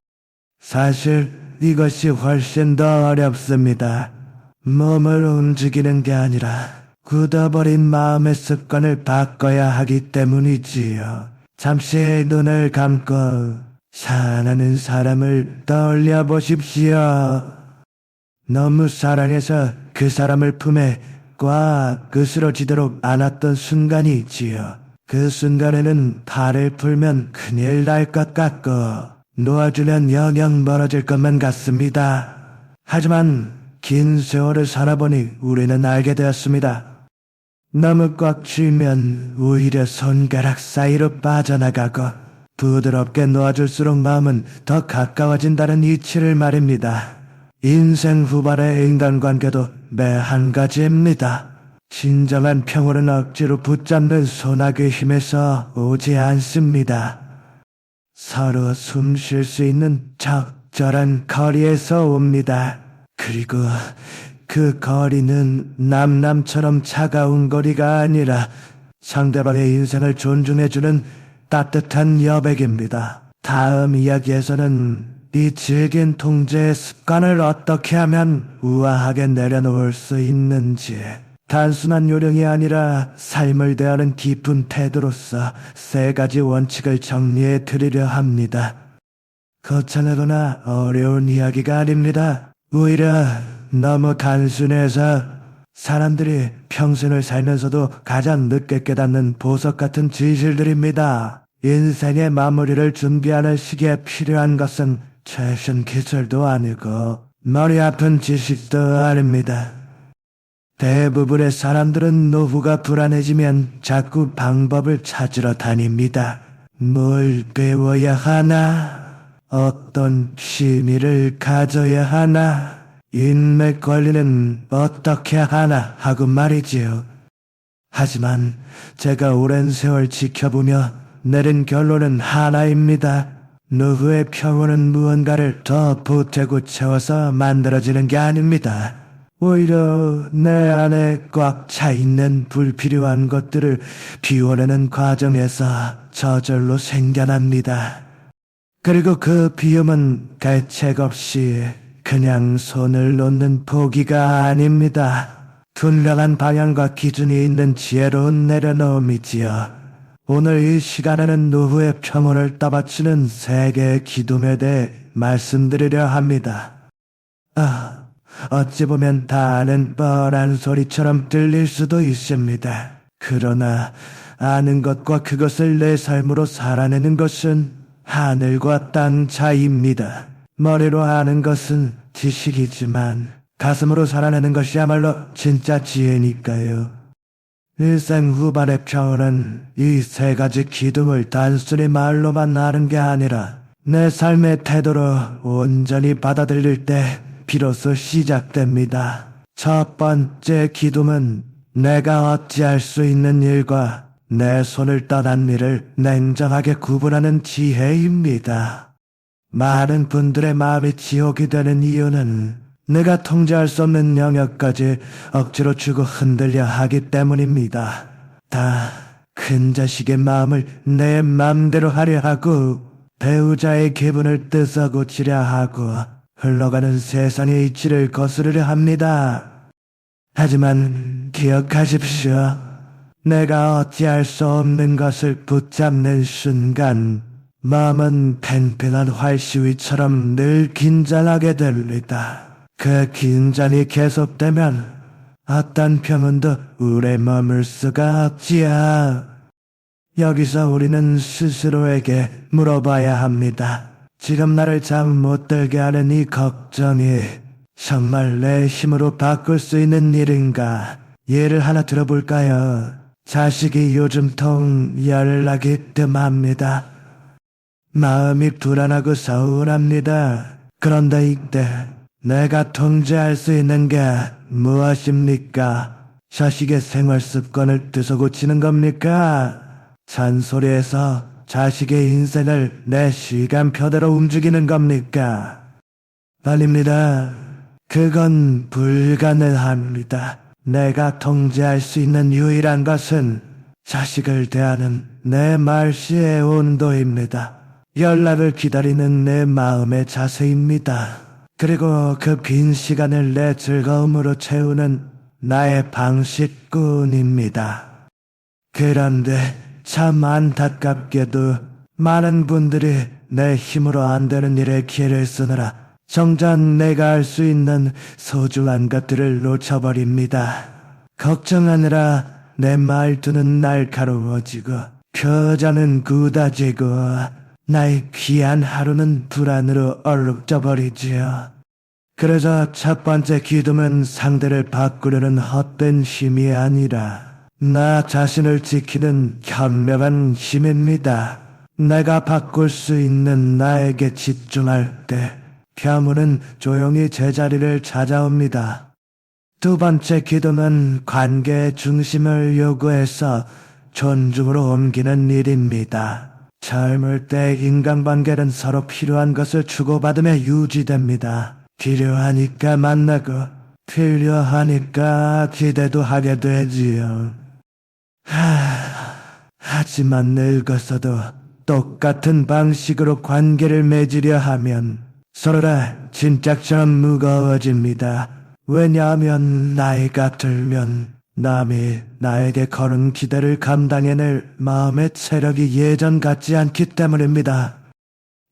사실 이것이 훨씬 더 어렵습니다. 몸을 움직이는 게 아니라 굳어버린 마음의 습관을 바꿔야 하기 때문이지요. 잠시 눈을 감고 사랑하는 사람을 떠올려 보십시오. 너무 사랑해서 그 사람을 품에 꽉 으스러지도록 안았던 순간이 있지요. 그 순간에는 팔을 풀면 큰일 날 것 같고 놓아주면 영영 멀어질 것만 같습니다. 하지만 긴 세월을 살아보니 우리는 알게 되었습니다. 너무 꽉 쥐면 오히려 손가락 사이로 빠져나가고 부드럽게 놓아줄수록 마음은 더 가까워진다는 이치를 말입니다. 인생 후반의 인간관계도 매 한 가지입니다. 진정한 평온은 억지로 붙잡는 소나기 힘에서 오지 않습니다. 서로 숨 쉴 수 있는 적절한 거리에서 옵니다. 그리고 그 거리는 남남처럼 차가운 거리가 아니라 상대방의 인생을 존중해주는 따뜻한 여백입니다. 다음 이야기에서는 이 질긴 통제의 습관을 어떻게 하면 우아하게 내려놓을 수 있는지, 단순한 요령이 아니라 삶을 대하는 깊은 태도로서 3가지 원칙을 정리해 드리려 합니다. 거창하거나 어려운 이야기가 아닙니다. 오히려 너무 단순해서 사람들이 평생을 살면서도 가장 늦게 깨닫는 보석 같은 진실들입니다. 인생의 마무리를 준비하는 시기에 필요한 것은 최신 기술도 아니고 머리 아픈 지식도 아닙니다. 대부분의 사람들은 노후가 불안해지면 자꾸 방법을 찾으러 다닙니다. 뭘 배워야 하나? 어떤 취미를 가져야 하나? 인맥 관리는 어떻게 하나 하고 말이지요. 하지만 제가 오랜 세월 지켜보며 내린 결론은 하나입니다. 노후의 평온은 무언가를 더 보태고 채워서 만들어지는 게 아닙니다. 오히려 내 안에 꽉 차 있는 불필요한 것들을 비워내는 과정에서 저절로 생겨납니다. 그리고 그 비움은 대책 없이 그냥 손을 놓는 포기가 아닙니다. 분명한 방향과 기준이 있는 지혜로운 내려놓음이지요. 오늘 이 시간에는 노후의 평온을 떠받치는 3개의 기둥에 대해 말씀드리려 합니다. 어찌 보면 다 아는 뻔한 소리처럼 들릴 수도 있습니다. 그러나 아는 것과 그것을 내 삶으로 살아내는 것은 하늘과 땅 차이입니다. 머리로 아는 것은 지식이지만 가슴으로 살아내는 것이야말로 진짜 지혜니까요. 일생 후반의 평은 이 세 가지 기둥을 단순히 말로만 아는 게 아니라 내 삶의 태도로 온전히 받아들일 때 비로소 시작됩니다. 첫 번째 기둥은 내가 어찌할 수 있는 일과 내 손을 떠난 일을 냉정하게 구분하는 지혜입니다. 많은 분들의 마음이 지옥이 되는 이유는 내가 통제할 수 없는 영역까지 억지로 주고 흔들려 하기 때문입니다. 다 큰 자식의 마음을 내 맘대로 하려 하고 배우자의 기분을 뜯어 고치려 하고 흘러가는 세상의 이치를 거스르려 합니다. 하지만 기억하십시오. 내가 어찌할 수 없는 것을 붙잡는 순간 마음은 팽팽한 활시위처럼 늘 긴장하게 됩니다. 그 긴장이 계속되면 어떤 평온도 오래 머물 수가 없지요. 여기서 우리는 스스로에게 물어봐야 합니다. 지금 나를 잠 못 들게 하는 이 걱정이 정말 내 힘으로 바꿀 수 있는 일인가? 예를 하나 들어볼까요? 자식이 요즘 통 연락이 뜸합니다. 마음이 불안하고 서운합니다. 그런데 이때 내가 통제할 수 있는 게 무엇입니까? 자식의 생활 습관을 드서고치는 겁니까? 잔소리에서 자식의 인생을 내 시간표대로 움직이는 겁니까? 아닙니다. 그건 불가능합니다. 내가 통제할 수 있는 유일한 것은 자식을 대하는 내 말씨의 온도입니다. 연락을 기다리는 내 마음의 자세입니다. 그리고 그 빈 시간을 내 즐거움으로 채우는 나의 방식뿐입니다. 그런데 참 안타깝게도 많은 분들이 내 힘으로 안 되는 일에 기회를 쓰느라 정작 내가 할 수 있는 소중한 것들을 놓쳐버립니다. 걱정하느라 내 말투는 날카로워지고 표정은 굳어지고 나의 귀한 하루는 불안으로 얼룩져버리지요. 그래서 첫 번째 기둥은 상대를 바꾸려는 헛된 힘이 아니라 나 자신을 지키는 현명한 힘입니다. 내가 바꿀 수 있는 나에게 집중할 때 평온은 조용히 제자리를 찾아옵니다. 두 번째 기둥은 관계의 중심을 요구해서 존중으로 옮기는 일입니다. 젊을 때 인간관계는 서로 필요한 것을 주고받으며 유지됩니다. 필요하니까 만나고 필요하니까 기대도 하게 되지요. 하지만 늙어서도 똑같은 방식으로 관계를 맺으려 하면 서로가 진짝처럼 무거워집니다. 왜냐하면 나이가 들면 남이 나에게 걸은 기대를 감당해낼 마음의 체력이 예전 같지 않기 때문입니다.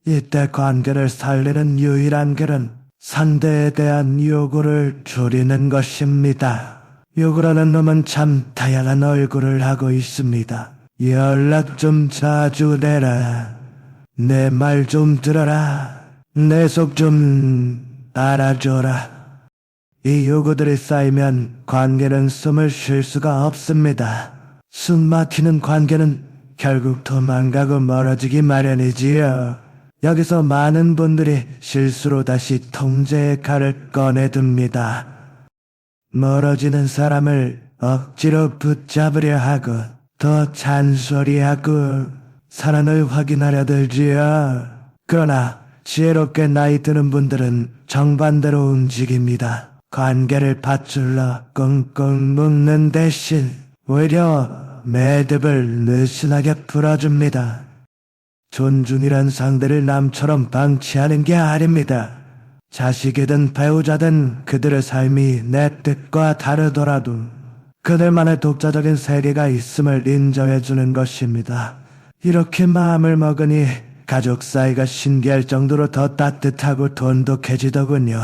이때 관계를 살리는 유일한 길은 상대에 대한 요구를 줄이는 것입니다. 요구라는 놈은 참 다양한 얼굴을 하고 있습니다. 연락 좀 자주 내라. 내 말 좀 들어라. 내 속 좀 알아줘라. 이 요구들이 쌓이면 관계는 숨을 쉴 수가 없습니다. 숨 막히는 관계는 결국 도망가고 멀어지기 마련이지요. 여기서 많은 분들이 실수로 다시 통제의 칼을 꺼내듭니다. 멀어지는 사람을 억지로 붙잡으려 하고 더 잔소리하고 사랑을 확인하려 들지요. 그러나 지혜롭게 나이 드는 분들은 정반대로 움직입니다. 관계를 밧줄로 꽁꽁 묶는 대신 오히려 매듭을 느슨하게 풀어줍니다. 존중이란 상대를 남처럼 방치하는 게 아닙니다. 자식이든 배우자든 그들의 삶이 내 뜻과 다르더라도 그들만의 독자적인 세계가 있음을 인정해주는 것입니다. 이렇게 마음을 먹으니 가족 사이가 신기할 정도로 더 따뜻하고 돈독해지더군요.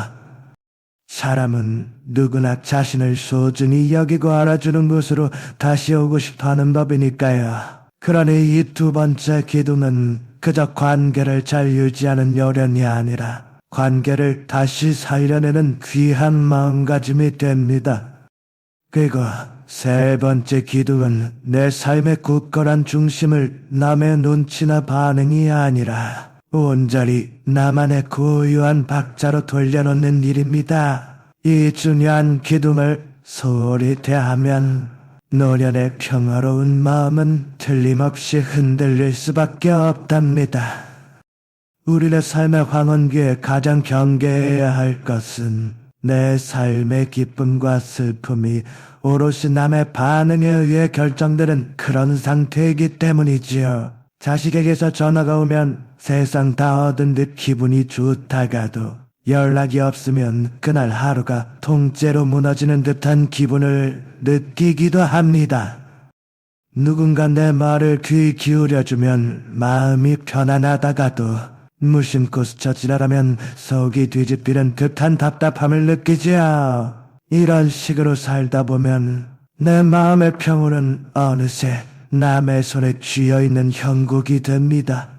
사람은 누구나 자신을 소중히 여기고 알아주는 곳으로 다시 오고 싶어 하는 법이니까요. 그러니 이 두 번째 기둥은 그저 관계를 잘 유지하는 요령이 아니라 관계를 다시 살려내는 귀한 마음가짐이 됩니다. 그리고 세 번째 기둥은 내 삶의 굳건한 중심을 남의 눈치나 반응이 아니라 온전히 나만의 고유한 박자로 돌려놓는 일입니다. 이 중요한 기둥을 소홀히 대하면 노년의 평화로운 마음은 틀림없이 흔들릴 수밖에 없답니다. 우리의 삶의 황혼기에 가장 경계해야 할 것은 내 삶의 기쁨과 슬픔이 오롯이 남의 반응에 의해 결정되는 그런 상태이기 때문이지요. 자식에게서 전화가 오면 세상 다 얻은 듯 기분이 좋다가도 연락이 없으면 그날 하루가 통째로 무너지는 듯한 기분을 느끼기도 합니다. 누군가 내 말을 귀 기울여주면 마음이 편안하다가도 무심코 스쳐 지나가면 속이 뒤집히는 듯한 답답함을 느끼지요. 이런 식으로 살다 보면 내 마음의 평온은 어느새 남의 손에 쥐어있는 형국이 됩니다.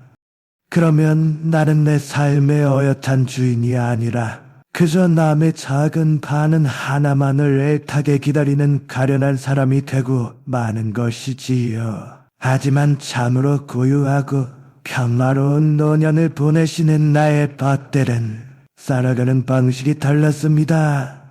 그러면 나는 내 삶의 어엿한 주인이 아니라 그저 남의 작은 반응 하나만을 애타게 기다리는 가련한 사람이 되고 마는 것이지요. 하지만 참으로 고요하고 평화로운 노년을 보내시는 나의 벗들은 살아가는 방식이 달랐습니다.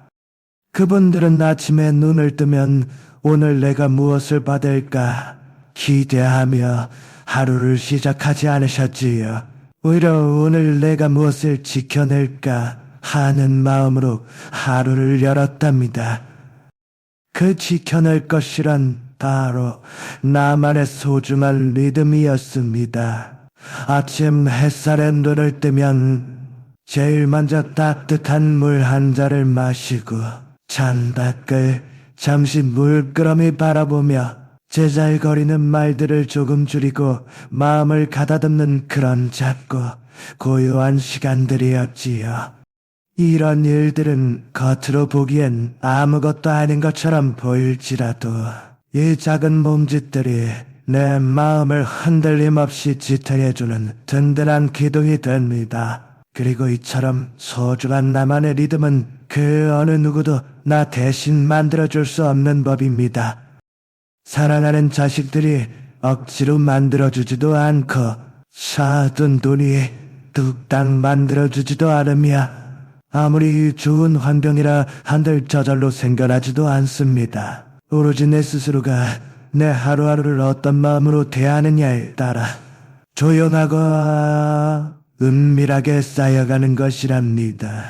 그분들은 아침에 눈을 뜨면 오늘 내가 무엇을 받을까 기대하며 하루를 시작하지 않으셨지요. 오히려 오늘 내가 무엇을 지켜낼까 하는 마음으로 하루를 열었답니다. 그 지켜낼 것이란 바로 나만의 소중한 리듬이었습니다. 아침 햇살에 눈을 뜨면 제일 먼저 따뜻한 물 한 잔을 마시고 잔밖을 잠시 물끄러미 바라보며 제잘거리는 말들을 조금 줄이고 마음을 가다듬는 그런 작고 고요한 시간들이었지요. 이런 일들은 겉으로 보기엔 아무것도 아닌 것처럼 보일지라도 이 작은 몸짓들이 내 마음을 흔들림 없이 지탱해주는 든든한 기둥이 됩니다. 그리고 이처럼 소중한 나만의 리듬은 그 어느 누구도 나 대신 만들어줄 수 없는 법입니다. 사랑하는 자식들이 억지로 만들어주지도 않고 사둔 돈이 뚝딱 만들어주지도 않으며 아무리 좋은 환경이라 한들 저절로 생겨나지도 않습니다. 오로지 내 스스로가 내 하루하루를 어떤 마음으로 대하느냐에 따라 조용하고 은밀하게 쌓여가는 것이랍니다.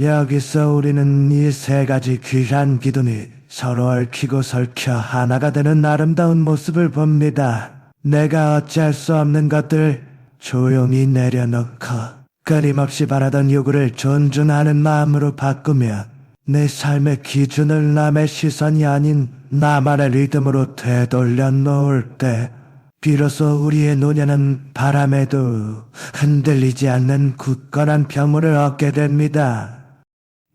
여기서 우리는 이 세 가지 귀한 기둥이 서로 얽히고 설켜 하나가 되는 아름다운 모습을 봅니다. 내가 어찌할 수 없는 것들 조용히 내려놓고 끊임없이 바라던 요구를 존중하는 마음으로 바꾸며 내 삶의 기준을 남의 시선이 아닌 나만의 리듬으로 되돌려 놓을 때 비로소 우리의 노년은 바람에도 흔들리지 않는 굳건한 평온을 얻게 됩니다.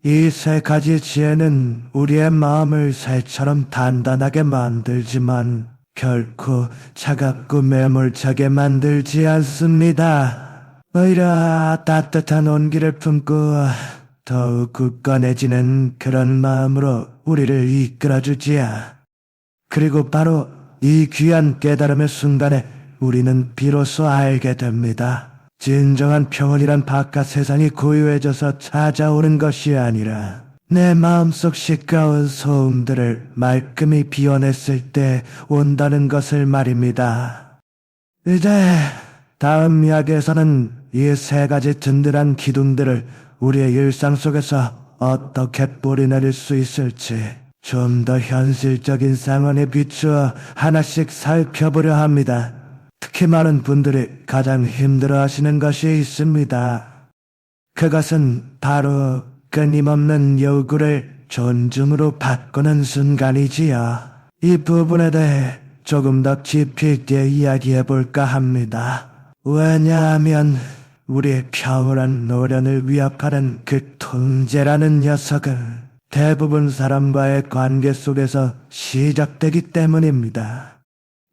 이 세 가지 지혜는 우리의 마음을 새처럼 단단하게 만들지만 결코 차갑고 매몰차게 만들지 않습니다. 오히려 따뜻한 온기를 품고 더욱 굳건해지는 그런 마음으로 우리를 이끌어주지요. 그리고 바로 이 귀한 깨달음의 순간에 우리는 비로소 알게 됩니다. 진정한 평온이란 바깥 세상이 고요해져서 찾아오는 것이 아니라 내 마음속 시끄러운 소음들을 말끔히 비워냈을 때 온다는 것을 말입니다. 이제 다음 이야기에서는 이 세 가지 든든한 기둥들을 우리의 일상 속에서 어떻게 뿌리내릴 수 있을지 좀 더 현실적인 상황에 비추어 하나씩 살펴보려 합니다. 특히 많은 분들이 가장 힘들어하시는 것이 있습니다. 그것은 바로 끊임없는 요구를 존중으로 바꾸는 순간이지요. 이 부분에 대해 조금 더 깊이 있게 이야기해 볼까 합니다. 왜냐하면 우리의 평온한 노련을 위협하는 그 통제라는 녀석은 대부분 사람과의 관계 속에서 시작되기 때문입니다.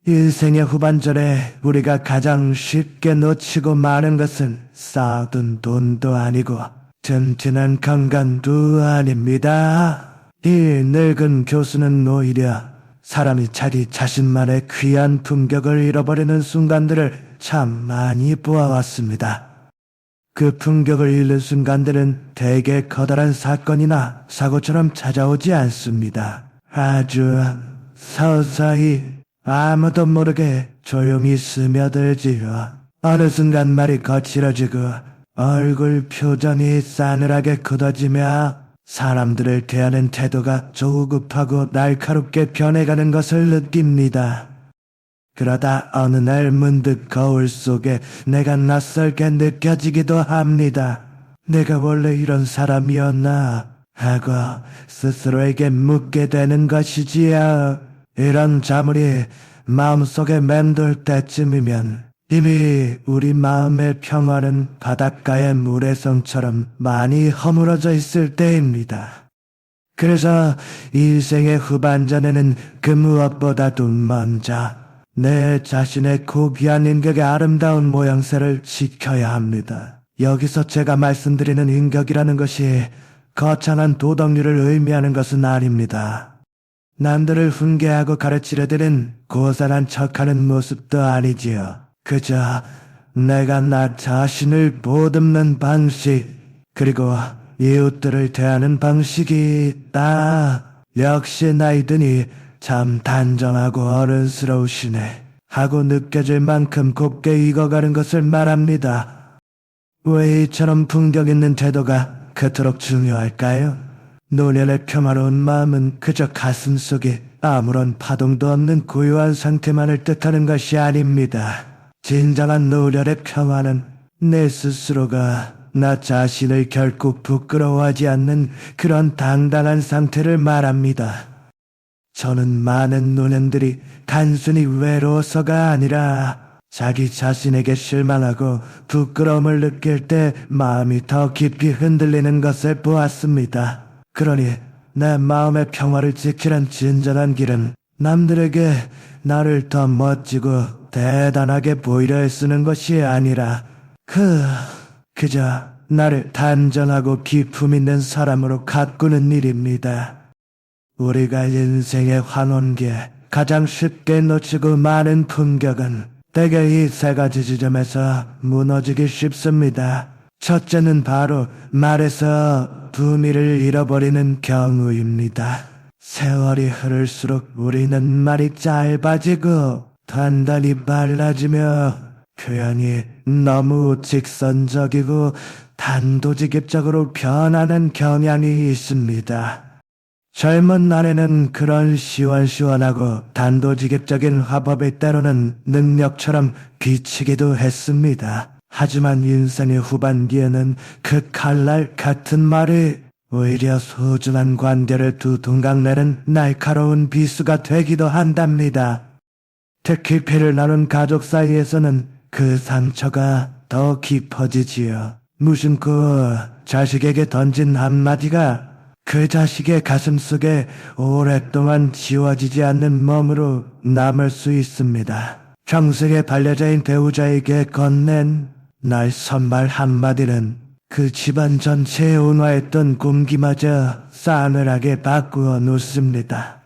인생의 후반전에 우리가 가장 쉽게 놓치고 마는 것은 쌓아둔 돈도 아니고 튼튼한 건강도 아닙니다. 이 늙은 교수는 오히려 사람이 자기 자신만의 귀한 품격을 잃어버리는 순간들을 참 많이 보아왔습니다. 그 품격을 잃는 순간들은 대개 커다란 사건이나 사고처럼 찾아오지 않습니다. 아주 서서히 아무도 모르게 조용히 스며들지요. 어느 순간 말이 거칠어지고 얼굴 표정이 싸늘하게 굳어지며 사람들을 대하는 태도가 조급하고 날카롭게 변해가는 것을 느낍니다. 그러다 어느 날 문득 거울 속에 내가 낯설게 느껴지기도 합니다. 내가 원래 이런 사람이었나 하고 스스로에게 묻게 되는 것이지요. 이런 자물이 마음속에 맴돌 때쯤이면 이미 우리 마음의 평화는 바닷가의 모래성처럼 많이 허물어져 있을 때입니다. 그래서 일생의 후반전에는 그 무엇보다도 먼저 내 자신의 고귀한 인격의 아름다운 모양새를 지켜야 합니다. 여기서 제가 말씀드리는 인격이라는 것이 거창한 도덕률을 의미하는 것은 아닙니다. 남들을 훈계하고 가르치려 드는 고상한 척하는 모습도 아니지요. 그저 내가 나 자신을 보듬는 방식, 그리고 이웃들을 대하는 방식이 있다. 역시 나이 드니 참 단정하고 어른스러우시네 하고 느껴질 만큼 곱게 익어가는 것을 말합니다. 왜 이처럼 품격 있는 태도가 그토록 중요할까요? 노년의 평화로운 마음은 그저 가슴 속에 아무런 파동도 없는 고요한 상태만을 뜻하는 것이 아닙니다. 진정한 노년의 평화는 내 스스로가 나 자신을 결코 부끄러워하지 않는 그런 당당한 상태를 말합니다. 저는 많은 노년들이 단순히 외로워서가 아니라 자기 자신에게 실망하고 부끄러움을 느낄 때 마음이 더 깊이 흔들리는 것을 보았습니다. 그러니 내 마음의 평화를 지키는 진정한 길은 남들에게 나를 더 멋지고 대단하게 보이려 애쓰는 것이 아니라 그저 나를 단정하고 기품 있는 사람으로 가꾸는 일입니다. 우리가 인생의 환원기에 가장 쉽게 놓치고 많은 품격은 대개 이 세 가지 지점에서 무너지기 쉽습니다. 첫째는 바로 말에서 품위를 잃어버리는 경우입니다. 세월이 흐를수록 우리는 말이 짧아지고 단단히 빨라지며 표현이 너무 직선적이고 단도직입적으로 변하는 경향이 있습니다. 젊은 날에는 그런 시원시원하고 단도직입적인 화법이 때로는 능력처럼 비치기도 했습니다. 하지만 인생의 후반기에는 그 칼날 같은 말이 오히려 소중한 관계를 두둥강내는 날카로운 비수가 되기도 한답니다. 특히 피를 나눈 가족 사이에서는 그 상처가 더 깊어지지요. 무심코 자식에게 던진 한마디가 그 자식의 가슴속에 오랫동안 지워지지 않는 몸으로 남을 수 있습니다. 평생의 반려자인 배우자에게 건넨 날 선발 한마디는 그 집안 전체에 온화했던 공기마저 싸늘하게 바꾸어 놓습니다.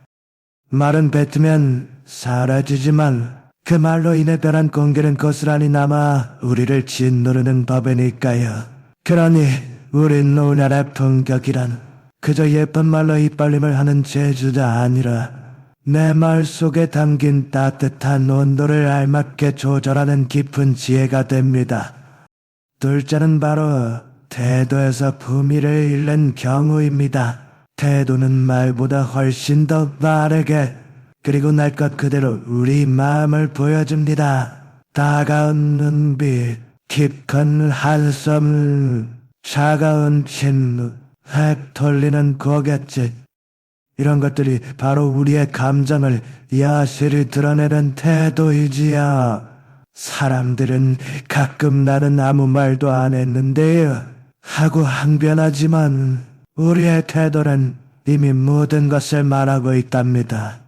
말은 뱉으면 사라지지만 그 말로 인해 변한 공기는 고스란히 남아 우리를 짓누르는 법이니까요. 그러니 우린 노년의 품격이란 그저 예쁜 말로 입벌림을 하는 재주가 아니라 내 말 속에 담긴 따뜻한 온도를 알맞게 조절하는 깊은 지혜가 됩니다. 둘째는 바로 태도에서 품위를 잃는 경우입니다. 태도는 말보다 훨씬 더 빠르게 그리고 날 것 그대로 우리 마음을 보여줍니다. 다가온 눈빛, 깊은 한숨, 차가운 침묵, 획 돌리는 고갯짓, 이런 것들이 바로 우리의 감정을 여실히 드러내는 태도이지요. 사람들은 가끔 나는 아무 말도 안 했는데요 하고 항변하지만 우리의 태도는 이미 모든 것을 말하고 있답니다.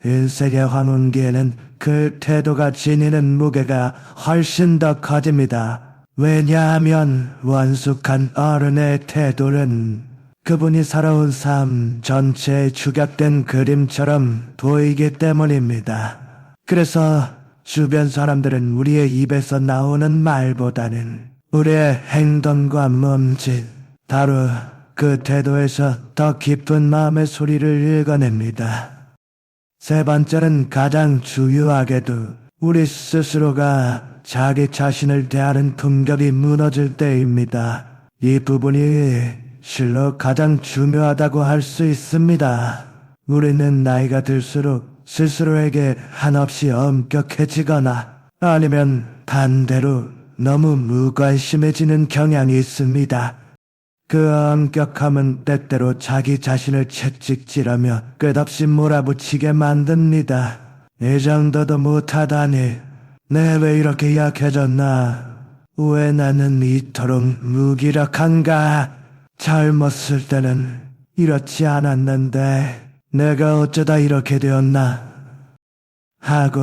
인생의 황혼기에는 그 태도가 지니는 무게가 훨씬 더 커집니다. 왜냐하면 원숙한 어른의 태도는 그분이 살아온 삶 전체에 축약된 그림처럼 보이기 때문입니다. 그래서 주변 사람들은 우리의 입에서 나오는 말보다는 우리의 행동과 몸짓, 바로 그 태도에서 더 깊은 마음의 소리를 읽어냅니다. 세 번째는 가장 중요하게도 우리 스스로가 자기 자신을 대하는 품격이 무너질 때입니다. 이 부분이 실로 가장 중요하다고 할 수 있습니다. 우리는 나이가 들수록 스스로에게 한없이 엄격해지거나 아니면 반대로 너무 무관심해지는 경향이 있습니다. 그 엄격함은 때때로 자기 자신을 채찍질하며 끝없이 몰아붙이게 만듭니다. 이 정도도 못하다니, 내 왜 이렇게 약해졌나? 왜 나는 이토록 무기력한가? 젊었을 때는 이렇지 않았는데 내가 어쩌다 이렇게 되었나? 하고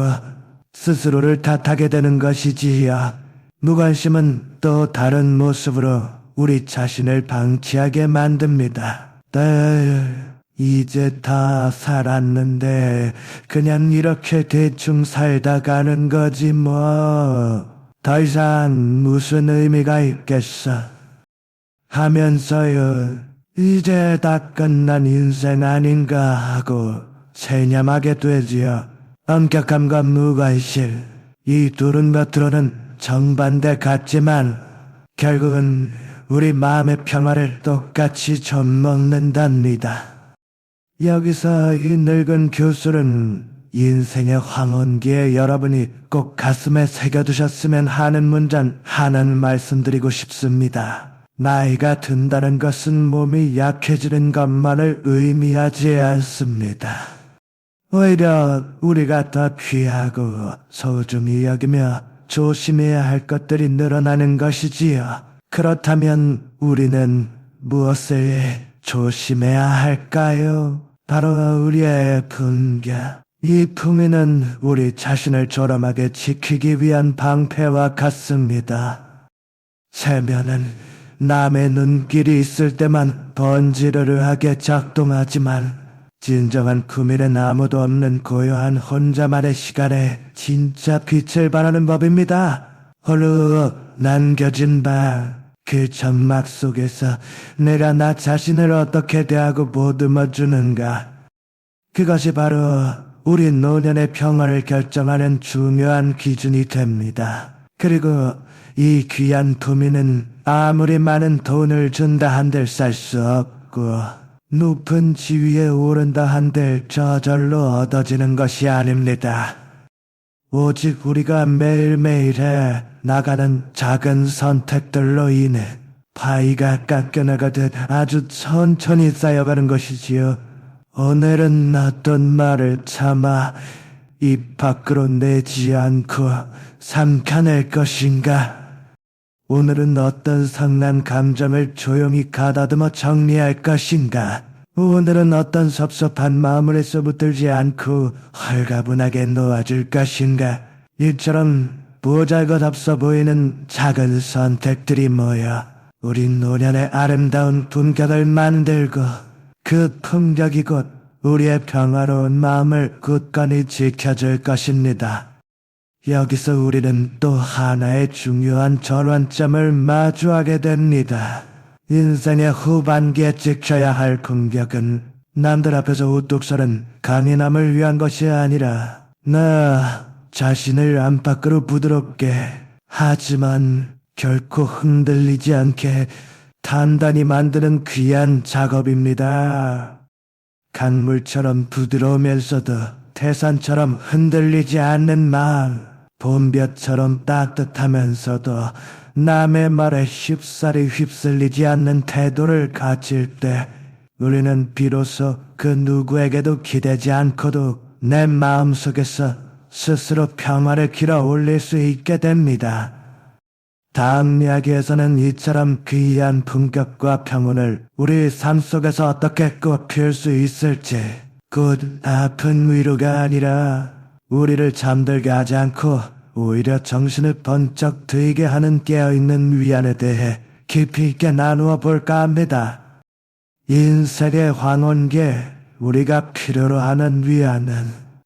스스로를 탓하게 되는 것이지요. 무관심은 또 다른 모습으로 우리 자신을 방치하게 만듭니다. 이제 다 살았는데 그냥 이렇게 대충 살다 가는 거지 뭐. 더 이상 무슨 의미가 있겠어. 하면서요, 이제 다 끝난 인생 아닌가 하고 체념하게 되지요. 엄격함과 무관심, 이 둘은 겉으로는 정반대 같지만 결국은 우리 마음의 평화를 똑같이 좀먹는답니다. 여기서 이 늙은 교수는 인생의 황혼기에 여러분이 꼭 가슴에 새겨두셨으면 하는 문장 하나는 말씀드리고 싶습니다. 나이가 든다는 것은 몸이 약해지는 것만을 의미하지 않습니다. 오히려 우리가 더 귀하고 소중히 여기며 조심해야 할 것들이 늘어나는 것이지요. 그렇다면 우리는 무엇을 조심해야 할까요? 바로 우리의 품격. 이 품위는 우리 자신을 조럼하게 지키기 위한 방패와 같습니다. 체면은 남의 눈길이 있을 때만 번지르르하게 작동하지만 진정한 품위는 아무도 없는 고요한 혼자만의 시간에 진짜 빛을 발하는 법입니다. 홀로 남겨진 그 점막 속에서 내가 나 자신을 어떻게 대하고 보듬어주는가. 그것이 바로 우리 노년의 평화를 결정하는 중요한 기준이 됩니다. 그리고 이 귀한 품위는 아무리 많은 돈을 준다 한들 살 수 없고 높은 지위에 오른다 한들 저절로 얻어지는 것이 아닙니다. 오직 우리가 매일매일 해 나가는 작은 선택들로 인해 파이가 깎여나가듯 아주 천천히 쌓여가는 것이지요. 오늘은 어떤 말을 참아 입 밖으로 내지 않고 삼켜낼 것인가? 오늘은 어떤 상난 감정을 조용히 가다듬어 정리할 것인가? 오늘은 어떤 섭섭한 마음을 애써 붙들지 않고 헐가분하게 놓아줄 것인가? 이처럼 보잘것없어 보이는 작은 선택들이 모여 우리 노년의 아름다운 품격을 만들고 그 품격이 곧 우리의 평화로운 마음을 굳건히 지켜줄 것입니다. 여기서 우리는 또 하나의 중요한 전환점을 마주하게 됩니다. 인생의 후반기에 지켜야 할 품격은 남들 앞에서 우뚝 서는 강인함을 위한 것이 아니라 나 자신을 안팎으로 부드럽게 하지만 결코 흔들리지 않게 단단히 만드는 귀한 작업입니다. 강물처럼 부드러우면서도 태산처럼 흔들리지 않는 마음, 봄볕처럼 따뜻하면서도 남의 말에 쉽사리 휩쓸리지 않는 태도를 가질 때 우리는 비로소 그 누구에게도 기대지 않고도 내 마음속에서 스스로 평화를 길어 올릴 수 있게 됩니다. 다음 이야기에서는 이처럼 귀한 품격과 평온을 우리 삶 속에서 어떻게 꽃피울 수 있을지, 곧 아픈 위로가 아니라 우리를 잠들게 하지 않고 오히려 정신을 번쩍 들게 하는 깨어있는 위안에 대해 깊이 있게 나누어 볼까 합니다. 인생의 황혼기에 우리가 필요로 하는 위안은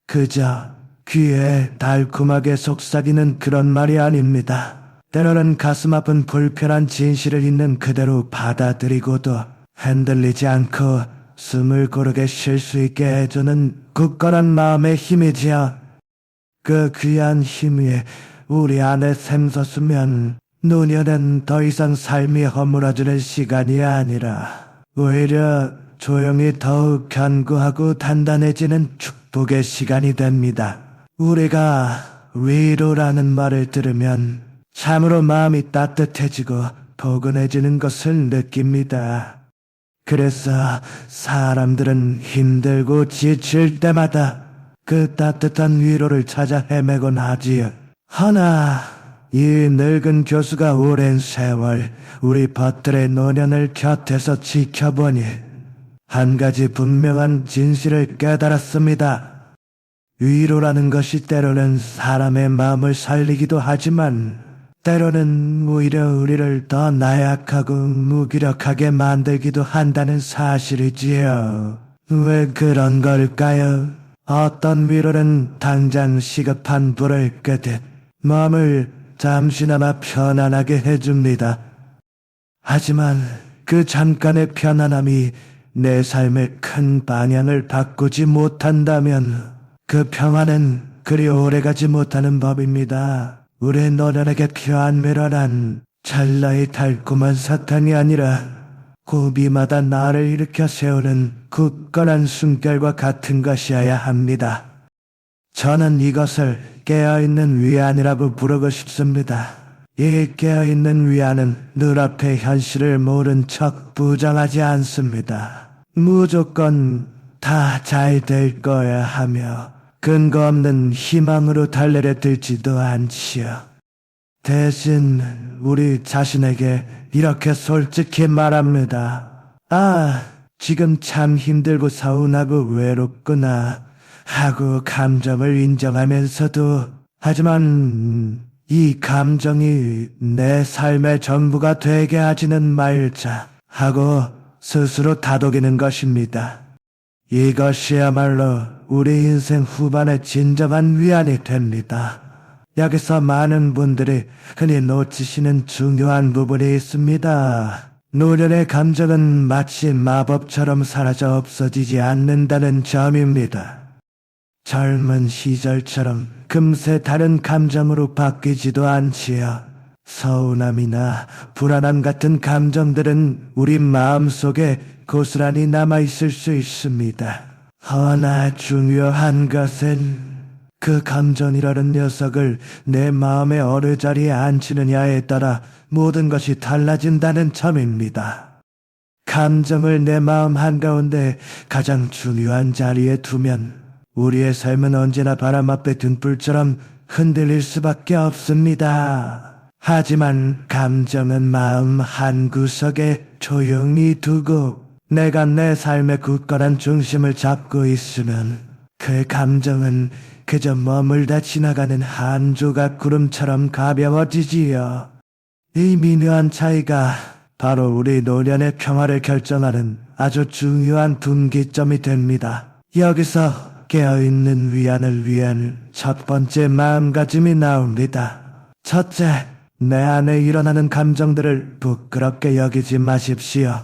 그저 귀에 달콤하게 속삭이는 그런 말이 아닙니다. 때로는 가슴 아픈 불편한 진실을 있는 그대로 받아들이고도 흔들리지 않고 숨을 고르게 쉴 수 있게 해주는 굳건한 마음의 힘이지요. 그 귀한 힘이 우리 안에 샘솟으면 노년은 더 이상 삶이 허물어지는 시간이 아니라 오히려 조용히 더욱 견고하고 단단해지는 축복의 시간이 됩니다. 우리가 위로라는 말을 들으면 참으로 마음이 따뜻해지고 포근해지는 것을 느낍니다. 그래서 사람들은 힘들고 지칠 때마다 그 따뜻한 위로를 찾아 헤매곤 하지요. 허나 이 늙은 교수가 오랜 세월 우리 벗들의 노년을 곁에서 지켜보니 한 가지 분명한 진실을 깨달았습니다. 위로라는 것이 때로는 사람의 마음을 살리기도 하지만 때로는 오히려 우리를 더 나약하고 무기력하게 만들기도 한다는 사실이지요. 왜 그런 걸까요? 어떤 위로는 당장 시급한 불을 끄듯 마음을 잠시나마 편안하게 해줍니다. 하지만 그 잠깐의 편안함이 내 삶의 큰 방향을 바꾸지 못한다면 그 평안은 그리 오래가지 못하는 법입니다. 우리 노년에게 필요한 위로란 찰나의 달콤한 사탕이 아니라 고비마다 나를 일으켜 세우는 굳건한 숨결과 같은 것이어야 합니다. 저는 이것을 깨어있는 위안이라고 부르고 싶습니다. 이 깨어있는 위안은 눈앞의 현실을 모른 척 부정하지 않습니다. 무조건 다 잘 될 거야 하며 근거 없는 희망으로 달래려 들지도 않지요. 대신 우리 자신에게 이렇게 솔직히 말합니다. 아, 지금 참 힘들고 서운하고 외롭구나 하고 감정을 인정하면서도 하지만 이 감정이 내 삶의 전부가 되게 하지는 말자 하고 스스로 다독이는 것입니다. 이것이야말로 우리 인생 후반의 진정한 위안이 됩니다. 여기서 많은 분들이 흔히 놓치시는 중요한 부분이 있습니다. 노년의 감정은 마치 마법처럼 사라져 없어지지 않는다는 점입니다. 젊은 시절처럼 금세 다른 감정으로 바뀌지도 않지요. 서운함이나 불안함 같은 감정들은 우리 마음속에 고스란히 남아있을 수 있습니다. 허나 중요한 것은 그 감정이라는 녀석을 내 마음의 어느 자리에 앉히느냐에 따라 모든 것이 달라진다는 점입니다. 감정을 내 마음 한가운데 가장 중요한 자리에 두면 우리의 삶은 언제나 바람 앞에 등불처럼 흔들릴 수밖에 없습니다. 하지만 감정은 마음 한구석에 조용히 두고 내가 내 삶의 굳건한 중심을 잡고 있으면 그 감정은 그저 머물다 지나가는 한 조각 구름처럼 가벼워지지요. 이 미묘한 차이가 바로 우리 노년의 평화를 결정하는 아주 중요한 분기점이 됩니다. 여기서 깨어있는 위안을 위한 첫 번째 마음가짐이 나옵니다. 첫째, 내 안에 일어나는 감정들을 부끄럽게 여기지 마십시오.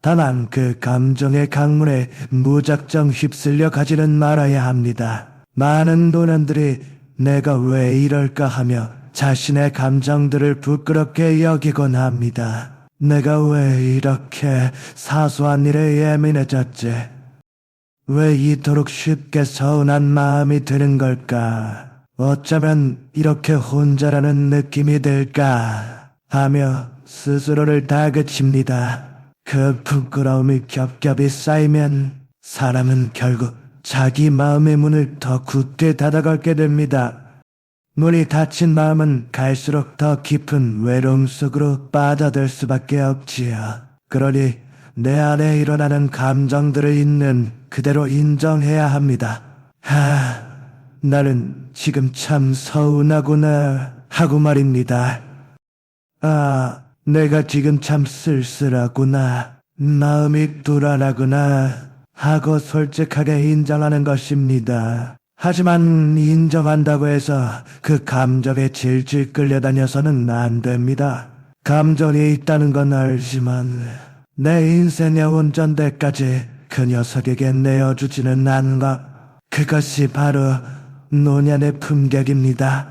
다만 그 감정의 강물에 무작정 휩쓸려 가지는 말아야 합니다. 많은 노년들이 내가 왜 이럴까 하며 자신의 감정들을 부끄럽게 여기곤 합니다. 내가 왜 이렇게 사소한 일에 예민해졌지? 왜 이토록 쉽게 서운한 마음이 드는 걸까? 어쩌면 이렇게 혼자라는 느낌이 들까? 하며 스스로를 다그칩니다. 그 부끄러움이 겹겹이 쌓이면 사람은 결국 자기 마음의 문을 더 굳게 닫아걸게 됩니다. 문이 닫힌 마음은 갈수록 더 깊은 외로움 속으로 빠져들 수밖에 없지요. 그러니 내 안에 일어나는 감정들을 있는 그대로 인정해야 합니다. 나는 지금 참 서운하구나 하고 말입니다. 내가 지금 참 쓸쓸하구나, 마음이 불안하구나 하고 솔직하게 인정하는 것입니다. 하지만 인정한다고 해서 그 감정에 질질 끌려다녀서는 안 됩니다. 감정이 있다는 건 알지만 내 인생의 운전대까지 그 녀석에게 내어주지는 않는가. 그것이 바로 노년의 품격입니다.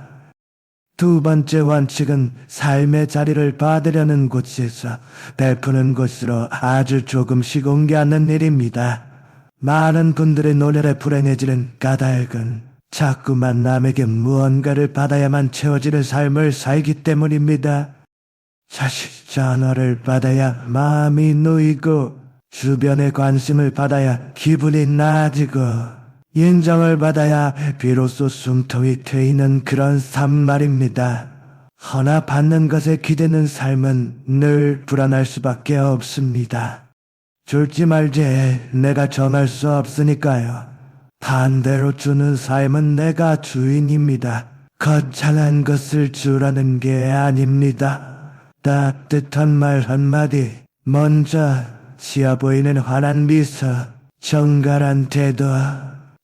두 번째 원칙은 삶의 자리를 받으려는 곳에서 베푸는 곳으로 아주 조금씩 옮겨앉는 일입니다. 많은 분들의 노년에 불행해지는 까닭은 자꾸만 남에게 무언가를 받아야만 채워지는 삶을 살기 때문입니다. 자식 전화를 받아야 마음이 놓이고, 주변의 관심을 받아야 기분이 나아지고, 인정을 받아야 비로소 숨통이 트이는 그런 삶 말입니다. 허나 받는 것에 기대는 삶은 늘 불안할 수밖에 없습니다. 줄지 말지 내가 정할 수 없으니까요. 반대로 주는 삶은 내가 주인입니다. 거창한 것을 주라는 게 아닙니다. 따뜻한 말 한마디, 먼저 치아 보이는 환한 미소, 정갈한 태도,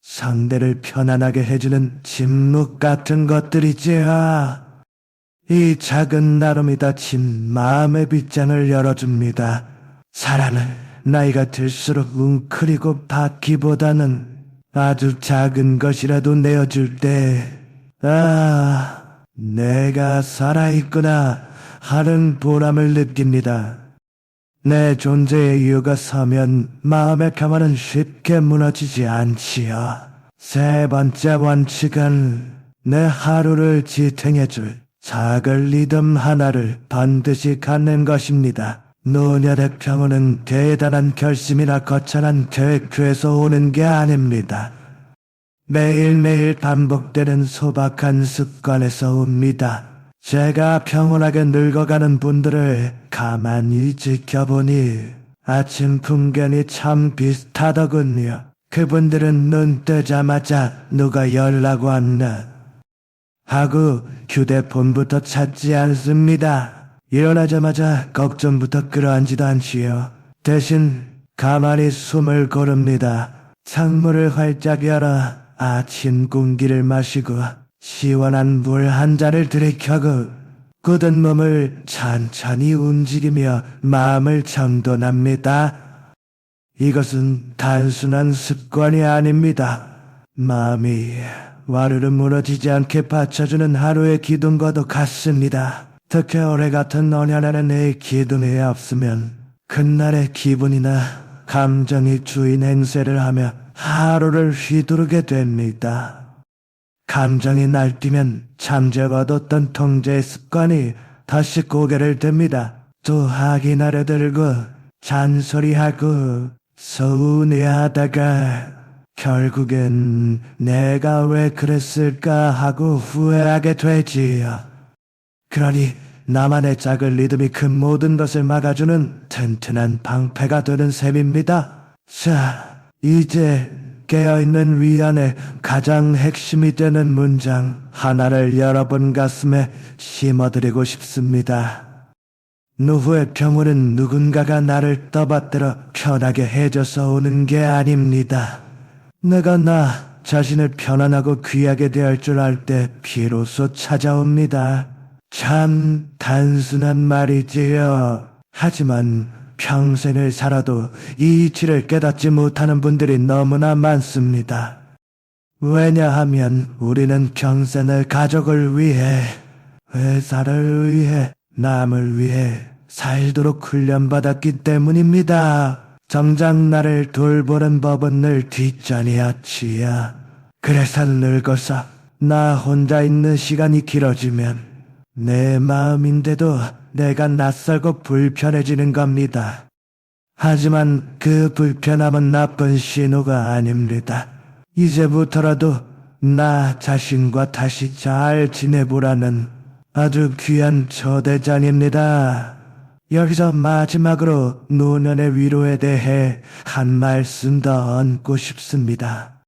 상대를 편안하게 해주는 침묵 같은 것들이지요. 이 작은 나름이 닫힌 마음의 빗장을 열어줍니다. 사랑은 나이가 들수록 웅크리고 받기보다는 아주 작은 것이라도 내어줄 때, 내가 살아있구나 하는 보람을 느낍니다. 내 존재의 이유가 서면 마음의 평화는 쉽게 무너지지 않지요. 세 번째 원칙은 내 하루를 지탱해줄 작은 리듬 하나를 반드시 갖는 것입니다. 노년의 평온은 대단한 결심이나 거창한 계획에서 오는 게 아닙니다. 매일매일 반복되는 소박한 습관에서 옵니다. 제가 평온하게 늙어가는 분들을 가만히 지켜보니 아침 풍경이 참 비슷하더군요. 그분들은 눈 뜨자마자 누가 연락 왔나 하고 휴대폰부터 찾지 않습니다. 일어나자마자 걱정부터 끌어안지도 않지요. 대신 가만히 숨을 고릅니다. 창문을 활짝 열어 아침 공기를 마시고 시원한 물 한 잔을 들이켜고 굳은 몸을 천천히 움직이며 마음을 정돈합니다. 이것은 단순한 습관이 아닙니다. 마음이 와르르 무너지지 않게 받쳐주는 하루의 기둥과도 같습니다. 특히 올해 같은 노년에는 내 기둥이 없으면 그날의 기분이나 감정이 주인 행세를 하며 하루를 휘두르게 됩니다. 감정이 날뛰면 잠재워뒀던 통제의 습관이 다시 고개를 듭니다. 또 확인하려 들고 잔소리하고 서운해하다가 결국엔 내가 왜 그랬을까 하고 후회하게 되지요. 그러니 나만의 작은 리듬이 그 모든 것을 막아주는 튼튼한 방패가 되는 셈입니다. 자, 이제 깨어있는 위안의 가장 핵심이 되는 문장 하나를 여러분 가슴에 심어드리고 싶습니다. 노후의 평온은 누군가가 나를 떠받들어 편하게 해줘서 오는 게 아닙니다. 내가 나 자신을 편안하고 귀하게 대할 줄 알 때 비로소 찾아옵니다. 참 단순한 말이지요. 하지만 평생을 살아도 이 이치를 깨닫지 못하는 분들이 너무나 많습니다. 왜냐하면 우리는 평생을 가족을 위해, 회사를 위해, 남을 위해 살도록 훈련받았기 때문입니다. 정작 나를 돌보는 법은 늘 뒷전이었지요. 그래서 늙어서 나 혼자 있는 시간이 길어지면 내 마음인데도 내가 낯설고 불편해지는 겁니다. 하지만 그 불편함은 나쁜 신호가 아닙니다. 이제부터라도 나 자신과 다시 잘 지내보라는 아주 귀한 초대장입니다. 여기서 마지막으로 노년의 위로에 대해 한 말씀 더 얹고 싶습니다.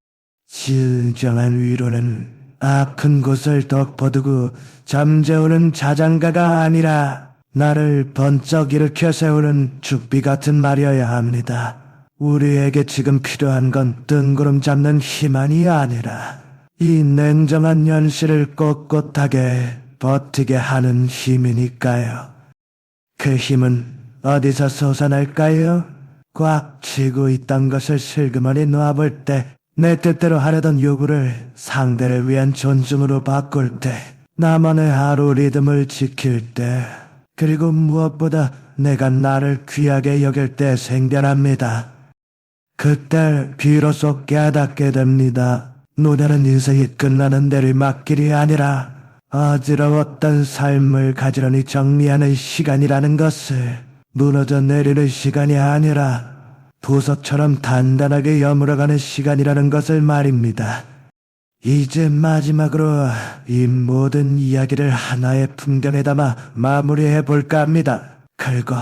진정한 위로는 아픈 곳을 덮어두고 잠재우는 자장가가 아니라 나를 번쩍 일으켜 세우는 죽비 같은 말이어야 합니다. 우리에게 지금 필요한 건 뜬구름 잡는 힘만이 아니라 이 냉정한 현실을 꼿꼿하게 버티게 하는 힘이니까요. 그 힘은 어디서 솟아날까요? 꽉 쥐고 있던 것을 슬그머니 놓아볼 때, 내 뜻대로 하려던 요구를 상대를 위한 존중으로 바꿀 때, 나만의 하루 리듬을 지킬 때, 그리고 무엇보다 내가 나를 귀하게 여길 때 생겨납니다. 그때 비로소 깨닫게 됩니다. 노년은 인생이 끝나는 내리막길이 아니라 어지러웠던 삶을 가지런히 정리하는 시간이라는 것을, 무너져 내리는 시간이 아니라 보석처럼 단단하게 여물어가는 시간이라는 것을 말입니다. 이제 마지막으로 이 모든 이야기를 하나의 풍경에 담아 마무리해 볼까 합니다. 그리고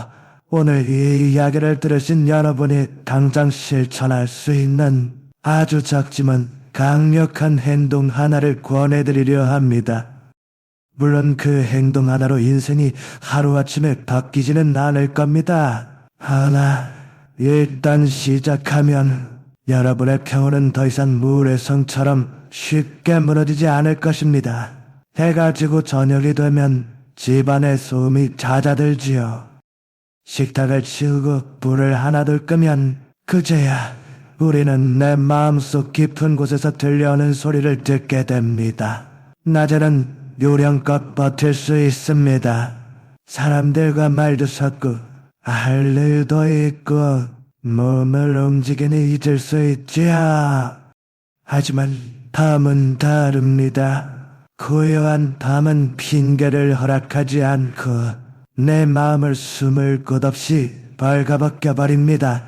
오늘 이 이야기를 들으신 여러분이 당장 실천할 수 있는 아주 작지만 강력한 행동 하나를 권해드리려 합니다. 물론 그 행동 하나로 인생이 하루아침에 바뀌지는 않을 겁니다. 하나, 일단 시작하면 여러분의 평온은 더 이상 모래성처럼 쉽게 무너지지 않을 것입니다. 해가 지고 저녁이 되면 집안의 소음이 잦아들지요. 식탁을 치우고 불을 하나둘 끄면 그제야 우리는 내 마음속 깊은 곳에서 들려오는 소리를 듣게 됩니다. 낮에는 요령껏 버틸 수 있습니다. 사람들과 말도 섞고 할 일도 있고 몸을 움직이니 잊을 수 있지요. 하지만 밤은 다릅니다. 고요한 밤은 핑계를 허락하지 않고 내 마음을 숨을 곳 없이 벌거벗겨버립니다.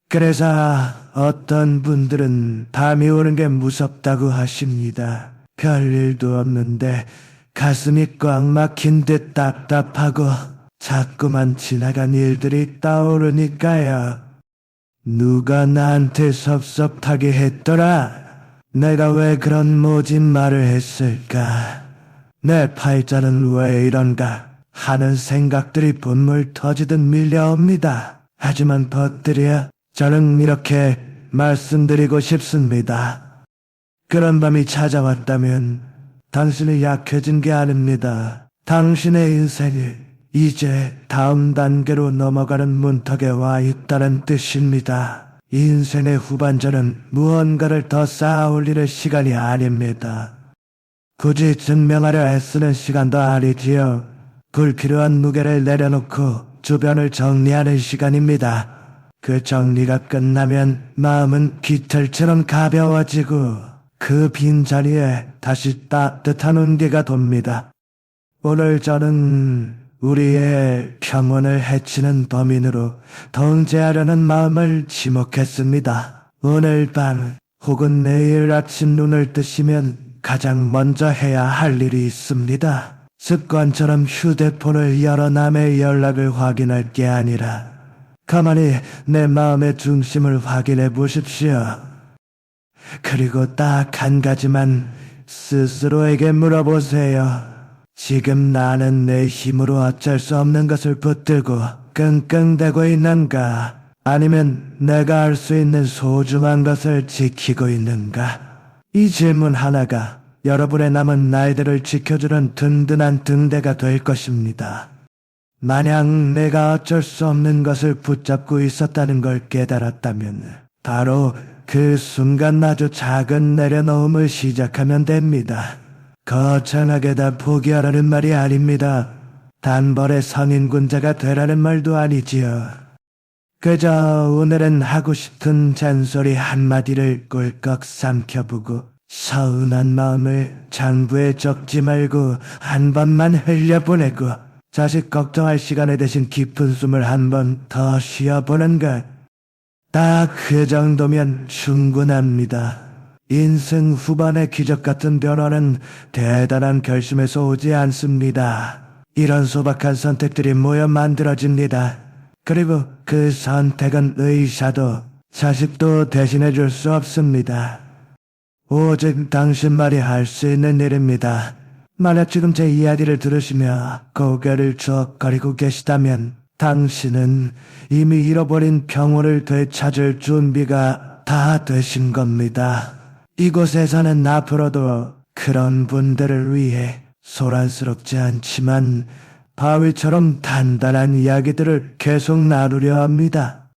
그래서 어떤 분들은 밤이 오는 게 무섭다고 하십니다. 별일도 없는데 가슴이 꽉 막힌 듯 답답하고 자꾸만 지나간 일들이 떠오르니까요. 누가 나한테 섭섭하게 했더라? 내가 왜 그런 모진 말을 했을까? 내 팔자는 왜 이런가? 하는 생각들이 분물 터지듯 밀려옵니다. 하지만 벗들이야 저는 이렇게 말씀드리고 싶습니다. 그런 밤이 찾아왔다면 당신이 약해진 게 아닙니다. 당신의 인생이 이제 다음 단계로 넘어가는 문턱에 와 있다는 뜻입니다. 인생의 후반전은 무언가를 더 쌓아 올리는 시간이 아닙니다. 굳이 증명하려 애쓰는 시간도 아니지요. 불필요한 무게를 내려놓고 주변을 정리하는 시간입니다. 그 정리가 끝나면 마음은 깃털처럼 가벼워지고 그 빈자리에 다시 따뜻한 온기가 돕니다. 오늘 저는 우리의 평온을 해치는 범인으로 통제하려는 마음을 지목했습니다. 오늘 밤 혹은 내일 아침 눈을 뜨시면 가장 먼저 해야 할 일이 있습니다. 습관처럼 휴대폰을 열어 남의 연락을 확인할 게 아니라 가만히 내 마음의 중심을 확인해 보십시오. 그리고 딱 한 가지만 스스로에게 물어보세요. 지금 나는 내 힘으로 어쩔 수 없는 것을 붙들고 끙끙대고 있는가? 아니면 내가 할 수 있는 소중한 것을 지키고 있는가? 이 질문 하나가 여러분의 남은 날들을 지켜주는 든든한 등대가 될 것입니다. 만약 내가 어쩔 수 없는 것을 붙잡고 있었다는 걸 깨달았다면 바로 그 순간 아주 작은 내려놓음을 시작하면 됩니다. 거창하게 다 포기하라는 말이 아닙니다. 단벌의 성인군자가 되라는 말도 아니지요. 그저 오늘은 하고 싶은 잔소리 한마디를 꿀꺽 삼켜보고 서운한 마음을 장부에 적지 말고 한 번만 흘려보내고 자식 걱정할 시간에 대신 깊은 숨을 한 번 더 쉬어보는 것. 딱 그 정도면 충분합니다. 인생 후반의 기적 같은 변화는 대단한 결심에서 오지 않습니다. 이런 소박한 선택들이 모여 만들어집니다. 그리고 그 선택은 의사도 자식도 대신해 줄 수 없습니다. 오직 당신만이 할 수 있는 일입니다. 만약 지금 제 이야기를 들으시며 고개를 저억거리고 계시다면 당신은 이미 잃어버린 평온을 되찾을 준비가 다 되신 겁니다. 이곳에서는 앞으로도 그런 분들을 위해 소란스럽지 않지만 바위처럼 단단한 이야기들을 계속 나누려 합니다.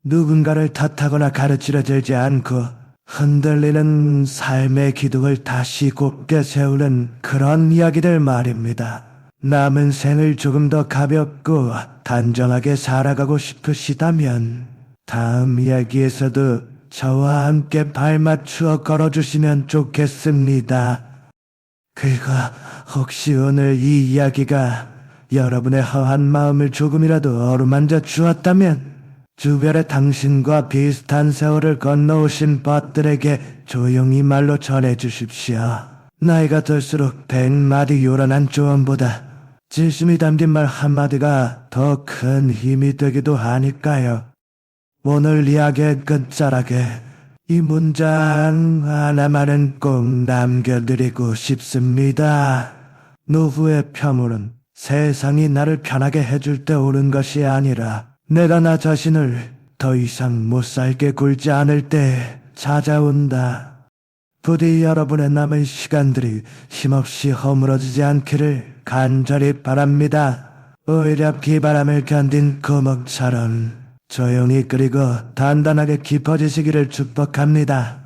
누군가를 탓하거나 가르치려 들지 않고 흔들리는 삶의 기둥을 다시 곧게 세우는 그런 이야기들 말입니다. 남은 생을 조금 더 가볍고 단정하게 살아가고 싶으시다면 다음 이야기에서도 저와 함께 발맞추어 걸어주시면 좋겠습니다. 그리고 혹시 오늘 이 이야기가 여러분의 허한 마음을 조금이라도 어루만져 주었다면 주변에 당신과 비슷한 세월을 건너오신 벗들에게 조용히 말로 전해주십시오. 나이가 들수록 100마디 요란한 조언보다 진심이 담긴 말 한마디가 더 큰 힘이 되기도 하니까요. 오늘 이야기의 끝자락에 이 문장 하나만은 꼭 남겨드리고 싶습니다. 노후의 평온은 세상이 나를 편하게 해줄 때 오는 것이 아니라 내가 나 자신을 더 이상 못 살게 굴지 않을 때 찾아온다. 부디 여러분의 남은 시간들이 힘없이 허물어지지 않기를 간절히 바랍니다. 오히려 비바람을 견딘 구멍처럼 조용히 그리고 단단하게 깊어지시기를 축복합니다.